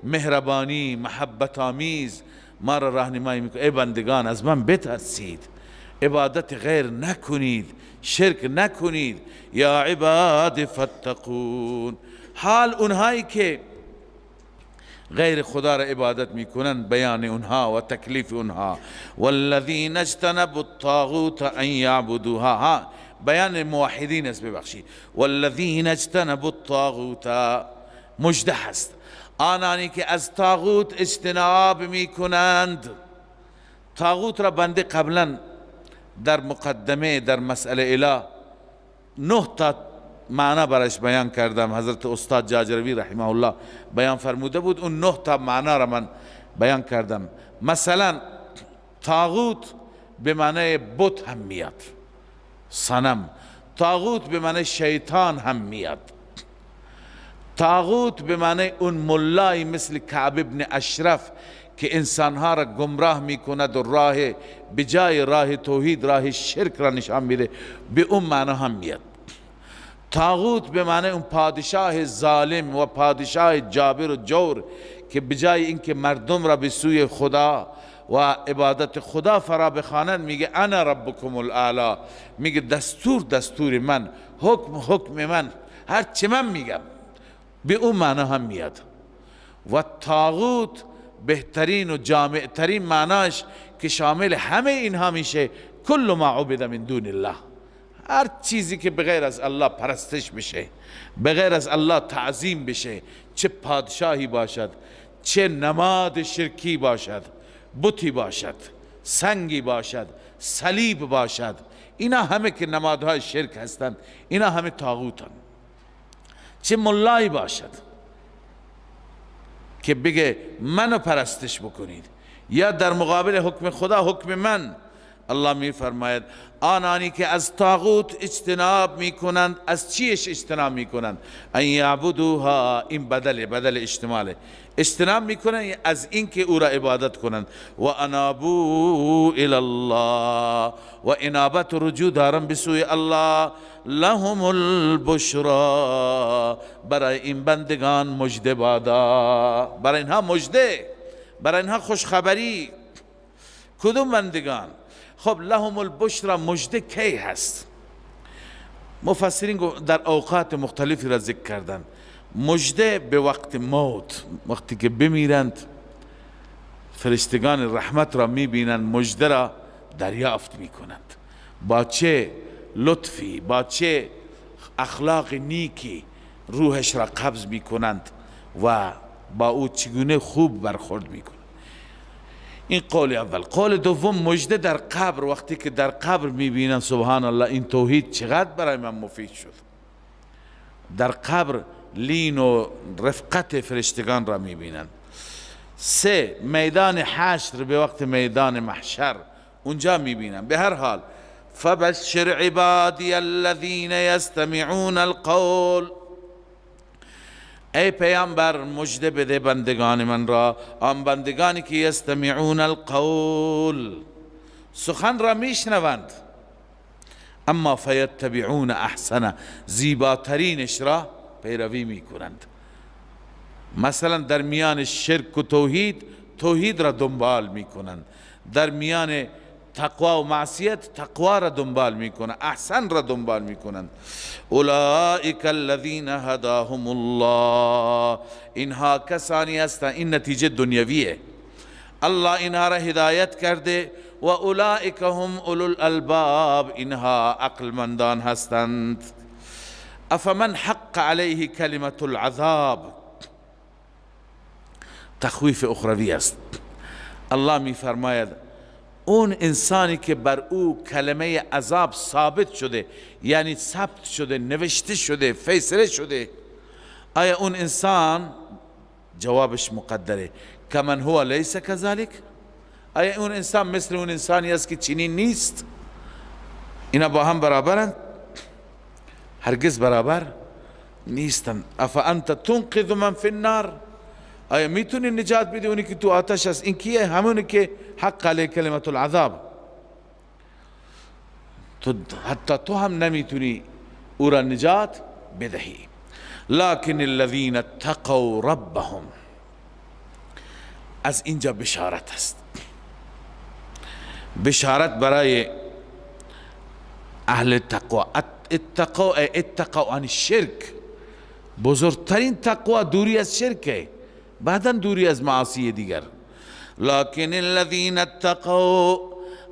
مهربانی محبت آمیز ما را راهنمایی میکنه. ای بندگان از من بترسید، عبادت غیر نکنید، شرک نکنید. یا عباد فاتقون، حال اونهایی که غیر خدا را عبادت میکنن، بیان اونها و تکلیف اونها. والذین اجتنبوا الطاغوت ان یعبدوها، بیان موحدین است، ببخشید. والذین اجتنبوا الطاغوت، مجده هست آنانی که از طاغوت اجتناب میکنند. طاغوت را بنده قبلا در مقدمه در مسئله اله 9 تا معنا برش بیان کردم. حضرت استاد جاجروی رحمه الله بیان فرموده بود، اون 9 تا معنا را من بیان کردم. مثلا طاغوت به معنی بت هم میاد، صنم. طاغوت به معنی شیطان هم میاد. طاغوت به معنی اون ملای مثل کعب ابن اشرف که انسانها را گمراه میکند و راه بجای راه توحید راه شرک را نشان میده، به اون معنا هم میاد. طاغوت به معنی اون پادشاه ظالم و پادشاه جابر و جور که بجای اینکه مردم را به سوی خدا و عبادت خدا فرا بخوانند میگه انا ربکم الاعلی، میگه دستور من، حکم من، هر چه من میگم. به اون معنا هم میاد. و طاغوت بهترین و جامعترین معناش که شامل همه اینها میشه، کل ما عبد من دون الله، هر چیزی که بغیر از الله پرستش بشه، بغیر از الله تعظیم بشه، چه پادشاهی باشد، چه نماد شرکی باشد، بتی باشد، سنگی باشد، صلیب باشد، اینا همه که نمادهای شرک هستند، اینا همه طاغوتن. چه ملایی باشد که بگه منو پرستش بکنید، یا در مقابل حکم خدا حکم من. الله می فرماید آنانی که از طاغوت اجتناب می کنند، از چیش اجتناب می کنند؟ ان یعبدوها، این بدل اجتماله، اجتناب می کنند از این که او را عبادت کنند. و انابو الی الله، و انابت رجوع دارن به سوی الله. لهم البشرا، برای این بندگان مژده بادا، برای اینها مژده، برای اینها خوشخبری. کدوم بندگان؟ خب لهم البشرا مژده کی هست؟ مفسرین در اوقات مختلفی را ذکر کردن. مژده به وقت موت، وقتی که بمیرند فرشتگان رحمت را میبینند، مژده را دریافت میکنند. با چه لطفی، با چه اخلاق نیکی روحش را قبض میکنند و با او چگونه خوب برخورد میکنند. این قول اول. قول دوم، مژده در قبر، وقتی که در قبر میبینن سبحان الله این توحید چقدر برای من مفید شد. در قبر لین و رفقت فرشتگان را میبینن. 3 میدان حشر، به وقت میدان محشر اونجا میبینن. به هر حال فبشر عبادی الذین یستمعون القول، ای پیامبر مژده بده بندگان من را، آن بندگانی که یستمعون القول، سخن را میشنوند، اما فیتبعون احسنه، زیباترینش را پیروی میکنند. مثلا در میان شرک و توحید را دنبال میکنند، در میان تقوا و معصیت تقوا را دنبال میکنند، احسن را دنبال میکنند. اولئک الذین هداهم الله، اینها کسانی هستند، این نتیجه دنیویه، الله اینها را هدایت کرده. و اولئک هم اولو الالباب، اینها عقلمندان هستند. افمن حق علیه کلمت العذاب، تخویف اخروی است. الله می فرماید اون انسانی که بر او کلمه عذاب ثابت شده، یعنی ثبت شده، نوشته شده، فیصله شده، آیا اون انسان؟ جوابش مقدره، کمن هو لیس کذالک، آیا اون انسان مثل اون انسانی است که چنین نیست؟ اینا با هم برابرند؟ هرگز برابر نیستن. افانت تنقذ من فی النار، آیا میتونی نجات بدی اونی که تو آتش است؟ این کیه؟ همونی که حق علیه کلمت العذاب. تو حتی تو هم نمیتونی او را نجات بدهی. لكن الذين اتقوا ربهم، از اینجا بشارت است، بشارت برای اهل تقوا. اتقوا عن الشرک، بزرگترین تقوا دوری از شرکه، بعدا دوری از معاصی دیگر. لكن الذين اتقوا،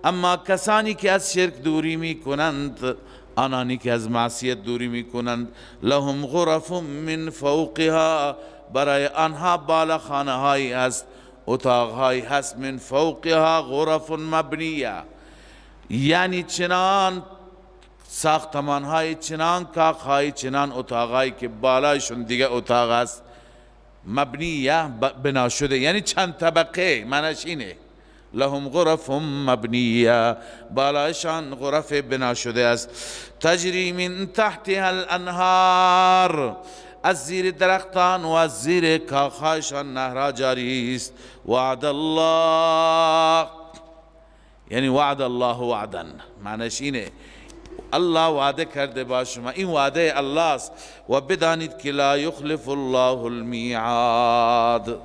اما کسانی که از شرک دوری می کنند، آنانی که از معصیت دوری می کنند، لهم غرف من فوقها، برای آنها بالا خانه هایی است، اتاقهایی هست من فوقها غرف مبنیه، یعنی چنان ساختمانهای، چنان کاخهای، چنان اتاقهایی که بالایشون دیگه اتاق است، مبنیه بنا شده، یعنی چند طبقه، معنیش اینه. لهم غرف مبنیه، بالایشان غرف بنا شده است. تجری من تحتها الانهار، از زیر درختان و از زیر کاخهایشان نهرها جاری است. وعد الله، یعنی وعد الله وعدا، معنیش اینه الله وعده کرده با شما، این وعده الله است. و بدانید که لا یخلف الله المیعاد،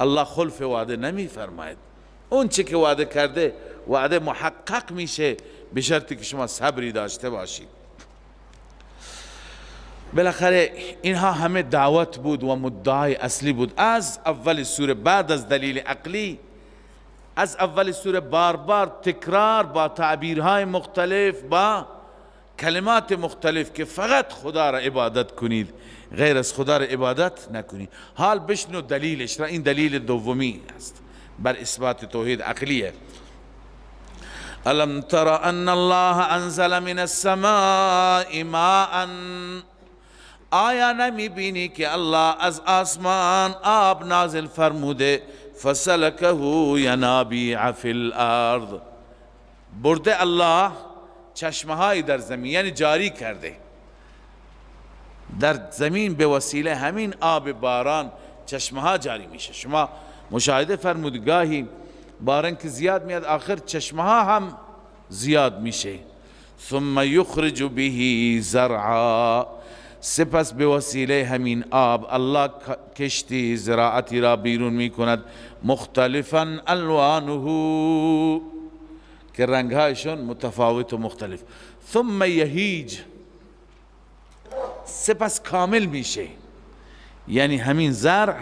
الله خلف وعده نمی فرماید. اون چی که وعده کرده وعده محقق میشه، به شرطی که شما صبری داشته باشید. بالاخره اینها همه دعوت بود و مدعای اصلی بود. از اول سوره بعد از دلیل عقلی، از اول سوره بار بار تکرار با تعبیرهای مختلف، با کلمات مختلف که فقط خدا را عبادت کنید، غیر از خدا را عبادت نکنید. حال بشنو دلیلش را، این دلیل دومی است بر اثبات توحید عقلیه. الم تر ان الله انزل من السماء ماء، آیا نمی بینی که الله از آسمان آب نازل فرموده، فسلکه ینابیع فی الارض، برده الله چشمهایی در زمین، یعنی جاری کرده در زمین به وسیله همین آب باران چشمها جاری میشه. شما مشاهده فرمود گاهی باران که زیاد میاد آخر چشمها هم زیاد میشه. ثم یخرج به زرعا، سپس به وسیله همین آب الله کشتی زراعتی را بیرون می کند، مختلفا الوانه، که رنگهایشون متفاوت و مختلف. ثم یهیج، سپس کامل میشه، یعنی همین زرع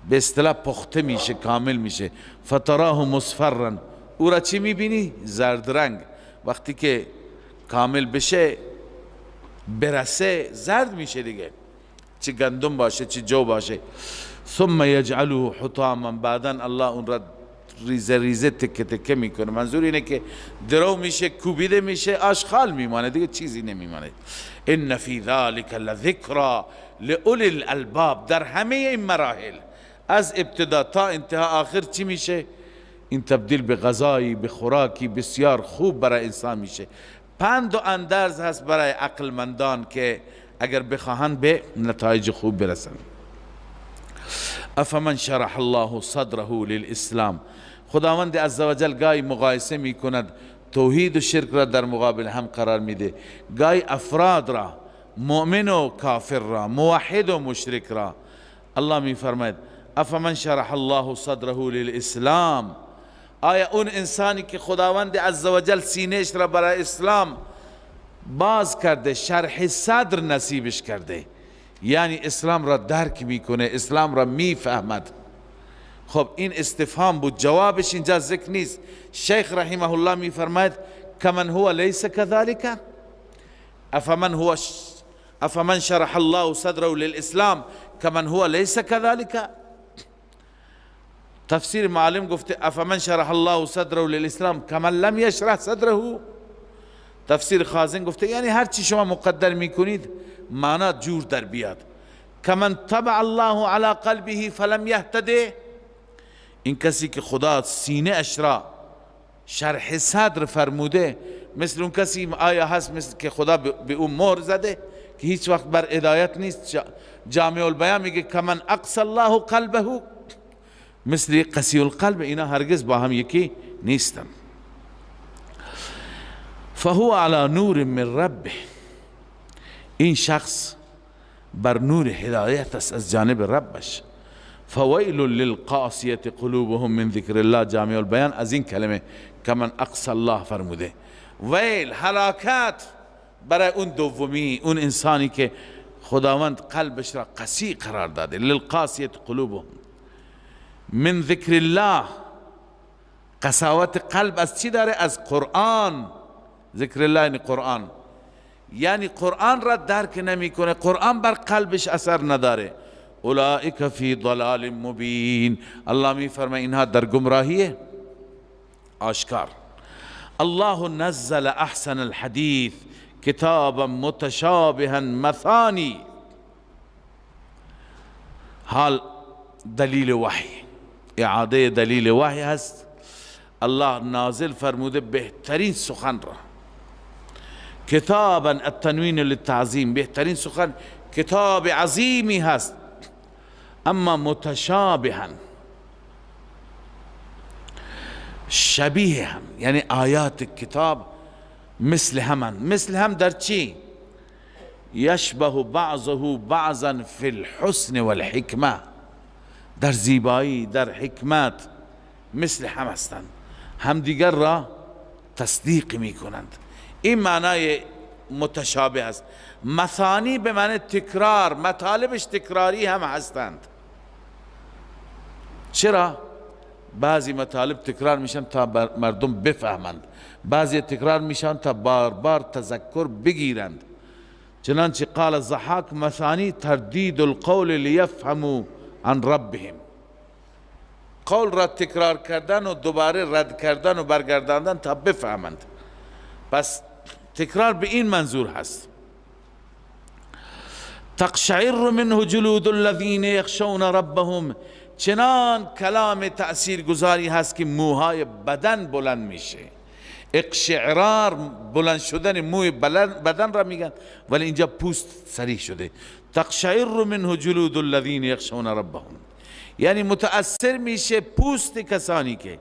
به اصطلاح پخته میشه، کامل میشه. فتراه مصفرا، او را چی میبینی؟ زرد رنگ. وقتی که کامل بشه، برسه، زرد میشه دیگه، چه گندم باشه چه جو باشه. ثم یجعله حطاما، بعدا الله اون را ریزه ریزه تکه تکه میکنه. منظور اینه که درو میشه، کوبیده میشه، آشغال میمانه دیگه، چیزی نمیمانه. ان فی ذلک لذکری لاولی الالباب، در همه این مراحل از ابتدا تا انتها آخر چی میشه؟ این تبدیل به غذایی، به خوراکی بسیار خوب برای انسان میشه. پند و اندرز هست برای عقلمندان که اگر بخواهند به نتایج خوب برسند. افمن شرح الله صدره للاسلام، خداوند عزوجل گاهی مقایسه می کند توحید و شرک را در مقابل هم قرار میده، گاهی افراد را، مؤمن و کافر را، موحد و مشرک را. الله می فرماید افمن شرح الله صدره للاسلام، آیا اون انسانی که خداوند عزوجل سینهش را برای اسلام باز کرده، شرح صدر نصیبش کرده، یعنی اسلام را درک میکنه، اسلام را میفهمد. خب این استفهام بود، جوابش اینجا ذکر نیست. شیخ رحمه الله میفرماید کمن هو لیس کذالک، افمن شرح الله صدره للاسلام کمن هو لیس کذالک. تفسیر معلم گفته افمن شرح الله صدره للاسلام کمن لم یشرح صدره. تفسیر خازن گفته یعنی هر چی شما مقدر میکنید معنا جور در بیاد. کمن طبع الله علی قلبه فلم یهتدی، این کسی که خدا سینه اش را شرح صدر فرموده، مثل اون کسی آیا هست مثل که خدا به اون مهر زده که هیچ وقت بر هدایت نیست. جامع البیان میگه کمن اقصى الله قلبه، مثل قسی القلب، اینا هرگز با هم یکی نیستن. فهو على نور من ربه، این شخص بر نور هدایت است از جانب ربش. فویل للقاسیة قلوبهم من ذکر الله، جامع البیان از این کلمه کمن اقصى الله فرموده. ویل، هلاکت برای اون دومی، اون انسانی که خداوند قلبش را قسی قرار داده. للقاسیة قلوبهم من ذکر الله، قساوت قلب از چی داره؟ از قرآن. ذکر الله یعنی قرآن، یعنی قرآن را درک نمی کنه، قرآن بر قلبش اثر نداره. اولئک فی ضلال مبین. الله می فرماید اینها در گمراهی آشکار. الله نزل احسن الحدیث کتابا متشابها مثانی. حال دلیل وحی، اعاده دلیل وحی هست. الله نازل فرموده بهترین سخن را، کتابا التنوین للتعظیم، بهترین سخن، کتاب عظیمی هست، اما متشابها، شبیه هم، یعنی آیات کتاب مثل همان. مثل هم در چی؟ یشبه بعضه بعضا فی الحسن والحکمه، در زیبایی، در حکمت مثل هم هستند، همدیگر را تصدیق می کنند. این معنای متشابه است. مثانی به معنی تکرار، مطالبش تکراری هم هستند. چرا؟ بعضی مطالب تکرار میشن تا مردم بفهمند، بعضی تکرار میشن تا بار بار تذکر بگیرند. چنانچه قال الضحاک مثانی تردید القول لیفهموا عن ربهم، قول را تکرار کردن و دوباره رد کردن و برگرداندن تا بفهمند. پس تکرار به این منظور هست. تقشعر منه جلود الذین یخشون ربهم، چنان کلام تأثیر گذاری هست که موهای بدن بلند میشه. اقشعرار بلند شدن موی بدن را میگن، ولی اینجا پوست صریح شده. تقشعر منه جلود الذین یخشون ربهم، یعنی متأثر میشه پوست کسانی که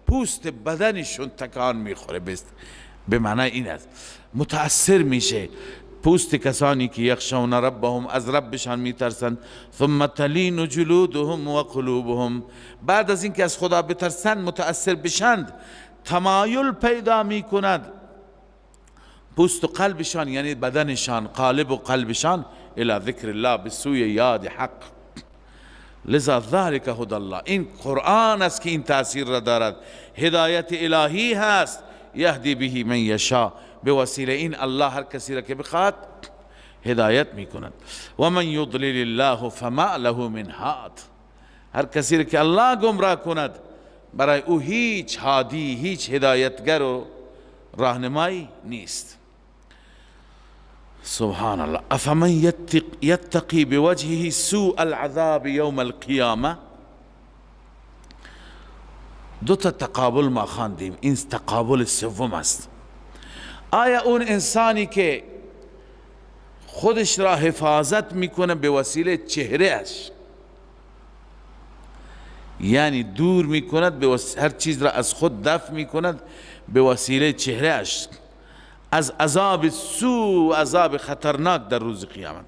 پوست بدنشون تکان میخوره. به معنی این است، متأثر میشه پوست کسانی که یخشون ربهم، از ربشان میترسند. ثم تلین جلودهم و قلوبهم، بعد از اینکه از خدا بترسند متأثر بشند، تمایل پیدا میکند پوست و قلبشان، یعنی بدنشان، قالب و قلبشان، الی ذکر الله، به سوی یاد حق. لذا ذلك هدی الله، این قرآن است که این تأثیر را دارد، هدایت الهی هست. یهدی به من یشاء، به وسیله این الله هر کسی را که بخواد هدایت میکند. و من یضلل الله فما له من هاد، هر کسی را که الله گمراه کند برای او هیچ هادی، هیچ هدایتگر و راهنمایی نیست. سبحان الله. افمن یتقی بوجهه سوء العذاب یوم القیامه. دو تا تقابل ما خواندیم، این تقابل سوم است. آیا اون انسانی که خودش را حفاظت میکنه به وسیله چهره اش، یعنی دور میکند هر چیز را از خود دفع میکند به وسیله چهره اش، از عذاب سوء، عذاب خطرناک در روز قیامت.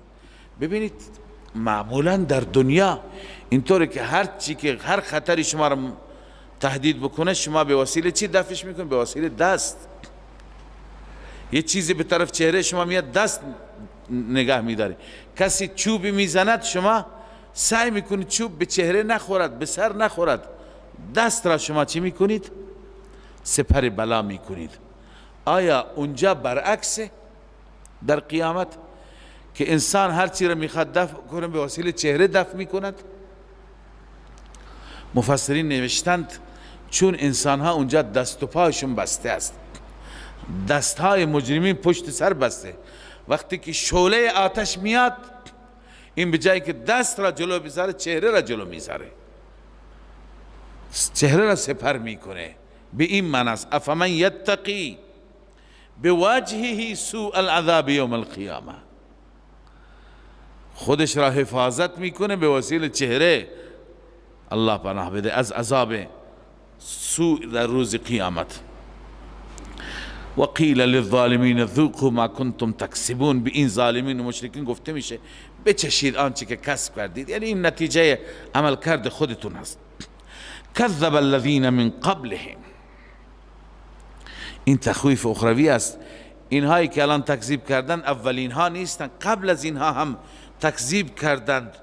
ببینید معمولا در دنیا اینطوره که هر چی که هر خطری شما را تهدید بکنه، شما به وسیله چی دفعش میکنید؟ به وسیله دست. یه چیزی به طرف چهره شما میاد، دست نگاه میداری. کسی چوبی میزند، شما سعی میکنید چوب به چهره نخورد، به سر نخورد، دست را شما چی میکنید؟ سپر بلا میکنید. آیا اونجا برعکسه در قیامت که انسان هر چی را میخواد دفع کنه به وسیله چهره دفع میکند؟ مفسرین نوشتند چون انسان ها اونجا دست و پایشون بسته است، دست های مجرمین پشت سر بسته، وقتی که شعله آتش میاد این به جایی که دست را جلو بذاره چهره را جلو میذاره، چهره را سپر میکنه. به این معنی است افمن یتقی بوجهه سوء العذاب یوم القیامه، خودش را حفاظت میکنه به وسیله چهره، الله پناه بده، از عذاب سوء در روز قیامت. و قیل للظالمین ذوقوا ما کنتم تکسبون، به این ظالمین و مشرکین گفته میشه بچشید آنچه که کسب کردید، یعنی این نتیجه عمل کرد خودتون هست. کذب الذین من قبلهم، این تخویف اخروی است. اینهایی که الان تکذیب کردن اولین ها نیستن، قبل از اینها هم تکذیب کردند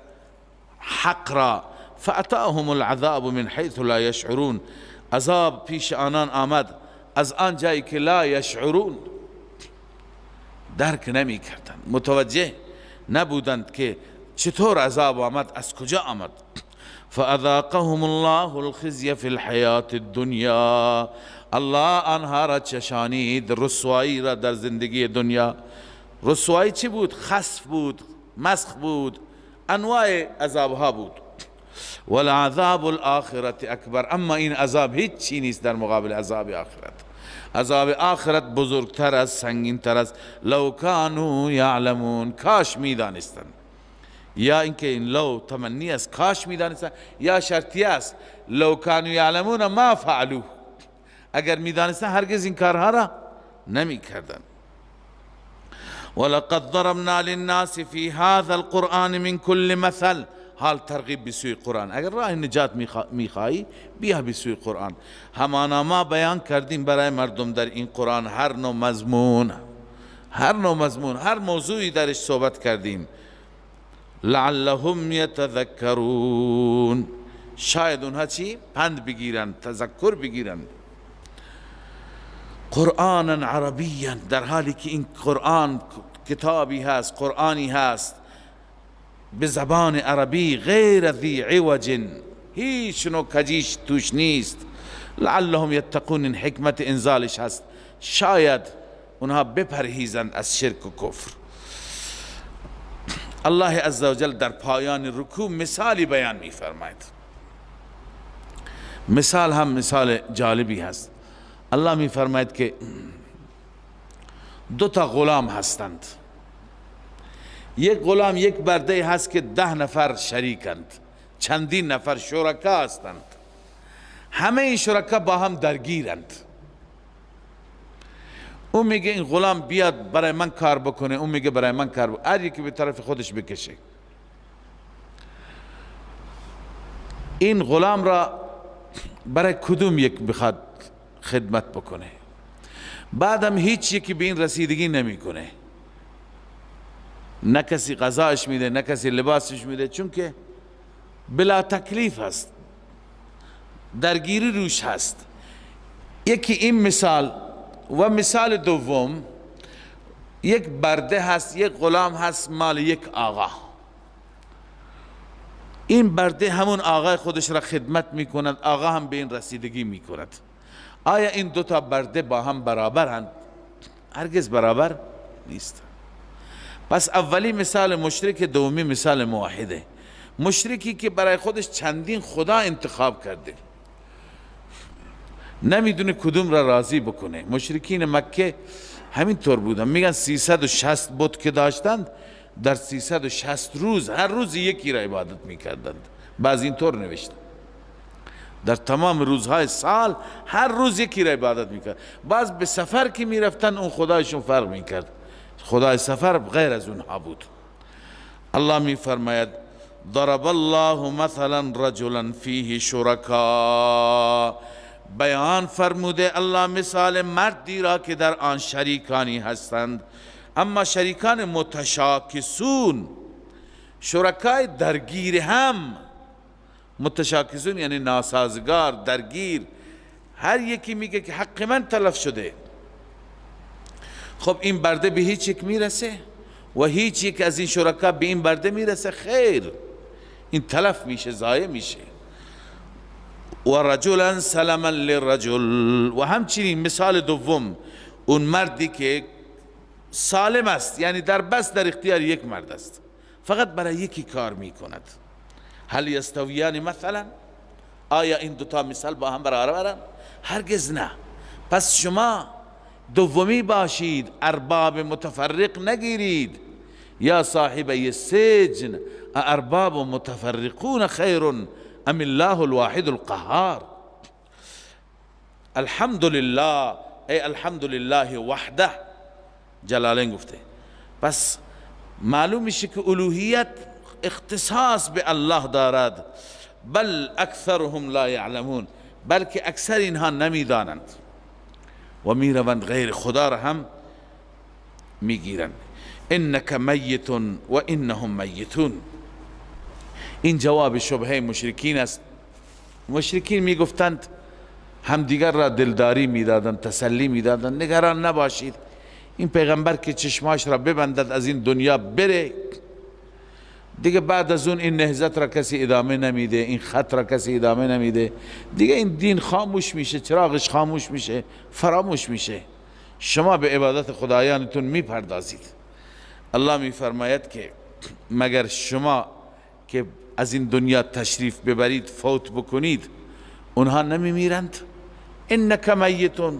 حق را. فاتاهم العذاب من حیث لا یشعرون، عذاب پیش آنان آمد از آن جایی که لا یشعرون، درک نمی کردند، متوجه نبودند که چطور عذاب آمد، از کجا آمد؟ فاذاقهم الله الخزي في الحیاة الدنیا، الله آنها را چشانید رسوایی را در زندگی دنیا. رسوایی چی بود؟ خسف بود، مسخ بود، انواع عذابها بود. ولعذاب الآخرت اکبر، اما این عذاب هیچ چی نیست در مقابل عذاب آخرت. عذاب آخرت بزرگتر از، سنگینتر از. لو کانوا یعلمون، کاش میدانستند. یا اینکه این لو تمنی است، کاش میدانستند، یا شرطی است لو کانوا یعلمون ما فعلوه، اگر میدانستند هرگز این کارها را نمیکردند. ولقد ضربنا للناس في هذا القرآن من كل مثل، حال ترغیب به سوی قرآن. اگر راه نجات میخواهی بیا به سوی قرآن. همانا ما بیان کردیم برای مردم در این قرآن هر نوع مضمون، هر موضوعی درش صحبت کردیم. لعلهم یتذکرون، شاید اونها چی؟ پند بگیرن، تذکر بگیرن. قرآنا عربیا، در حالی که این قرآن کتابی هست، قرآنی هست به زبان عربی، غیر ذی عوج، هیچ نوع کجیش توش نیست. لعلهم یتقون، این حکمت انزالش هست شاید اونها بپرهیزند از شرک و کفر. الله عزوجل در پایان رکوع مثالی بیان می فرماید. مثال هم مثال جالبی هست. الله می فرماید که دو تا غلام هستند. یک غلام، یک برده هست که 10 نفر شریکند، چندین نفر شرکا هستند، همه این شرکا با هم درگیرند. اون میگه این غلام بیاد برای من کار بکنه، اون میگه برای من کار بکنه، هر یکی به طرف خودش بکشه. این غلام را برای کدوم یک بخواد خدمت بکنه؟ بعدم هیچ یکی به این رسیدگی نمیکنه، نه کسی غذاش میده، نه کسی لباسش میده، چون که بلا تکلیف هست، درگیری روش هست. یکی این مثال. و مثال دوم، یک برده هست، یک غلام هست مال یک آقا. این برده همون آقای خودش را خدمت میکند، آقا هم به این رسیدگی میکند. آیا این دو تا برده با هم برابرند؟ هرگز برابر نیست. پس اولی مثال مشرک، دومی مثال موحده. مشرکی که برای خودش چندین خدا انتخاب کرده، نمیدونه کدوم را راضی بکنه. مشرکین مکه همین طور بودن. میگن 360 بت که داشتند، در 360 روز هر روز یکی را عبادت میکردند. بعض این طور نوشتند در تمام روزهای سال هر روز یکی را عبادت میکرد. بعض به سفر که میرفتن اون خدایشون فرق میکرد، خدای سفر غیر از اونها بود. الله میفرماید ضرب الله مثلا رجلا فیه شرکا، بیان فرموده الله مثال مردی را که در آن شریکانی هستند، اما شریکان متشاکسون، شرکای درگیر هم. متشاکسون یعنی ناسازگار، درگیر، هر یکی میگه که حق من تلف شده. خب این برده به هیچ یک میرسه و هیچ یک از این شرکا به این برده میرسه؟ خیر، این تلف میشه، ضایع میشه. و رجلا سلما للرجل، و همچنین مثال دوم، اون مردی که سالم است، یعنی در بس در اختیار یک مرد است، فقط برای یکی کار میکند. هل یستویان مثلا؟ آیا این دوتا مثال با هم برابرند؟ هرگز نه. پس شما دومی باشید، ارباب متفرق نگیرید. یا صاحبی السجن ارباب متفرقون خیر ام الله الواحد القهار. الحمدلله، ای الحمدلله وحده، جلالین گفته. پس معلوم میشه که الوهیت اختصاص به الله دارد. بل اکثرهم لا یعلمون، بلکه اکثر اینها نمیدانند و میروند غیر خدا را هم میگیرند. انک میت و انهم میتون. این جواب شبهه مشرکین است. مشرکین میگفتند، همدیگر را دلداری میدادند، تسلی میدادند، نگران نباشید، این پیغمبر که چشماش را ببندد از این دنیا بره، دیگه بعد از اون این نهضت را کسی ادامه نمیده، این خط را کسی ادامه نمیده، دیگه این دین خاموش میشه، چراغش خاموش میشه، فراموش میشه. شما به عبادت خدایانتون میپردازید. الله میفرماید که مگر شما که از این دنیا تشریف ببرید، فوت بکنید، اونها نمیمیرند؟ انک میتون،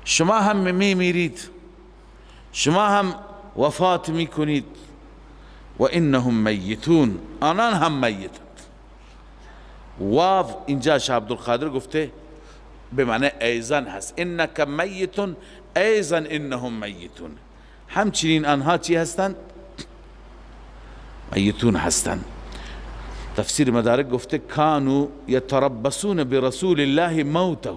شما هم میمیرید، شما هم وفات میکنید. و انهم میتون، آنان هم میتون. واو اینجا شاه عبدالقادر گفته به معنی ایضا هست، انک میتون ایضا انهم میتون، همچنین آنها چی هستند؟ میتون هستند. تفسیر مدارک گفته کانوا یتربصون برسول الله موته،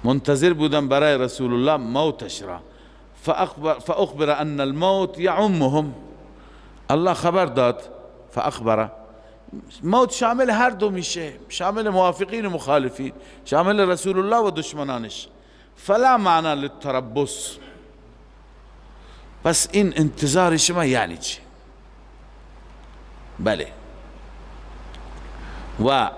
منتظر بودن برای رسول الله موتش را. فاخبر ان الموت یعمهم، الله خبر داد، فاخبر موت شامل هر دو میشه، شامل موافقین و مخالفین، شامل رسول الله و دشمنانش. فلا معنی للتربص، پس این انتظار شما یعنی چی؟ بله، و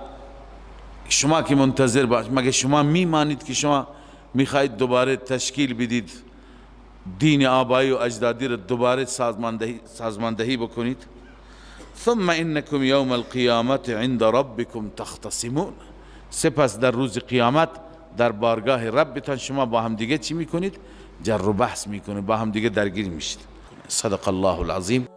شما که منتظر باشید، مگه شما میمانید که شما میخواید دوباره تشکیل بدید، دین آبایی و اجدادی را دوباره سازماندهی بکنید؟ ثم انکم یوم القیامت عند ربکم تختصمون، سپس در روز قیامت در بارگاه ربتان شما با هم دیگه چی میکنید؟ جر و بحث میکنید، با هم دیگه درگیر میشید. صدق الله العظیم.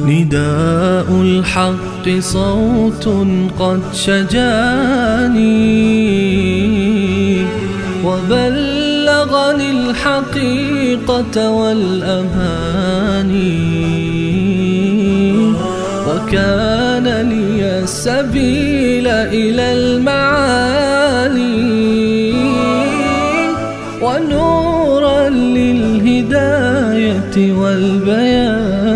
نداء الحق صوت قد شجاني وبلغني الحقيقة والأماني، وكان لي السبيل إلى المعالي، ونورا للهداية والبيان.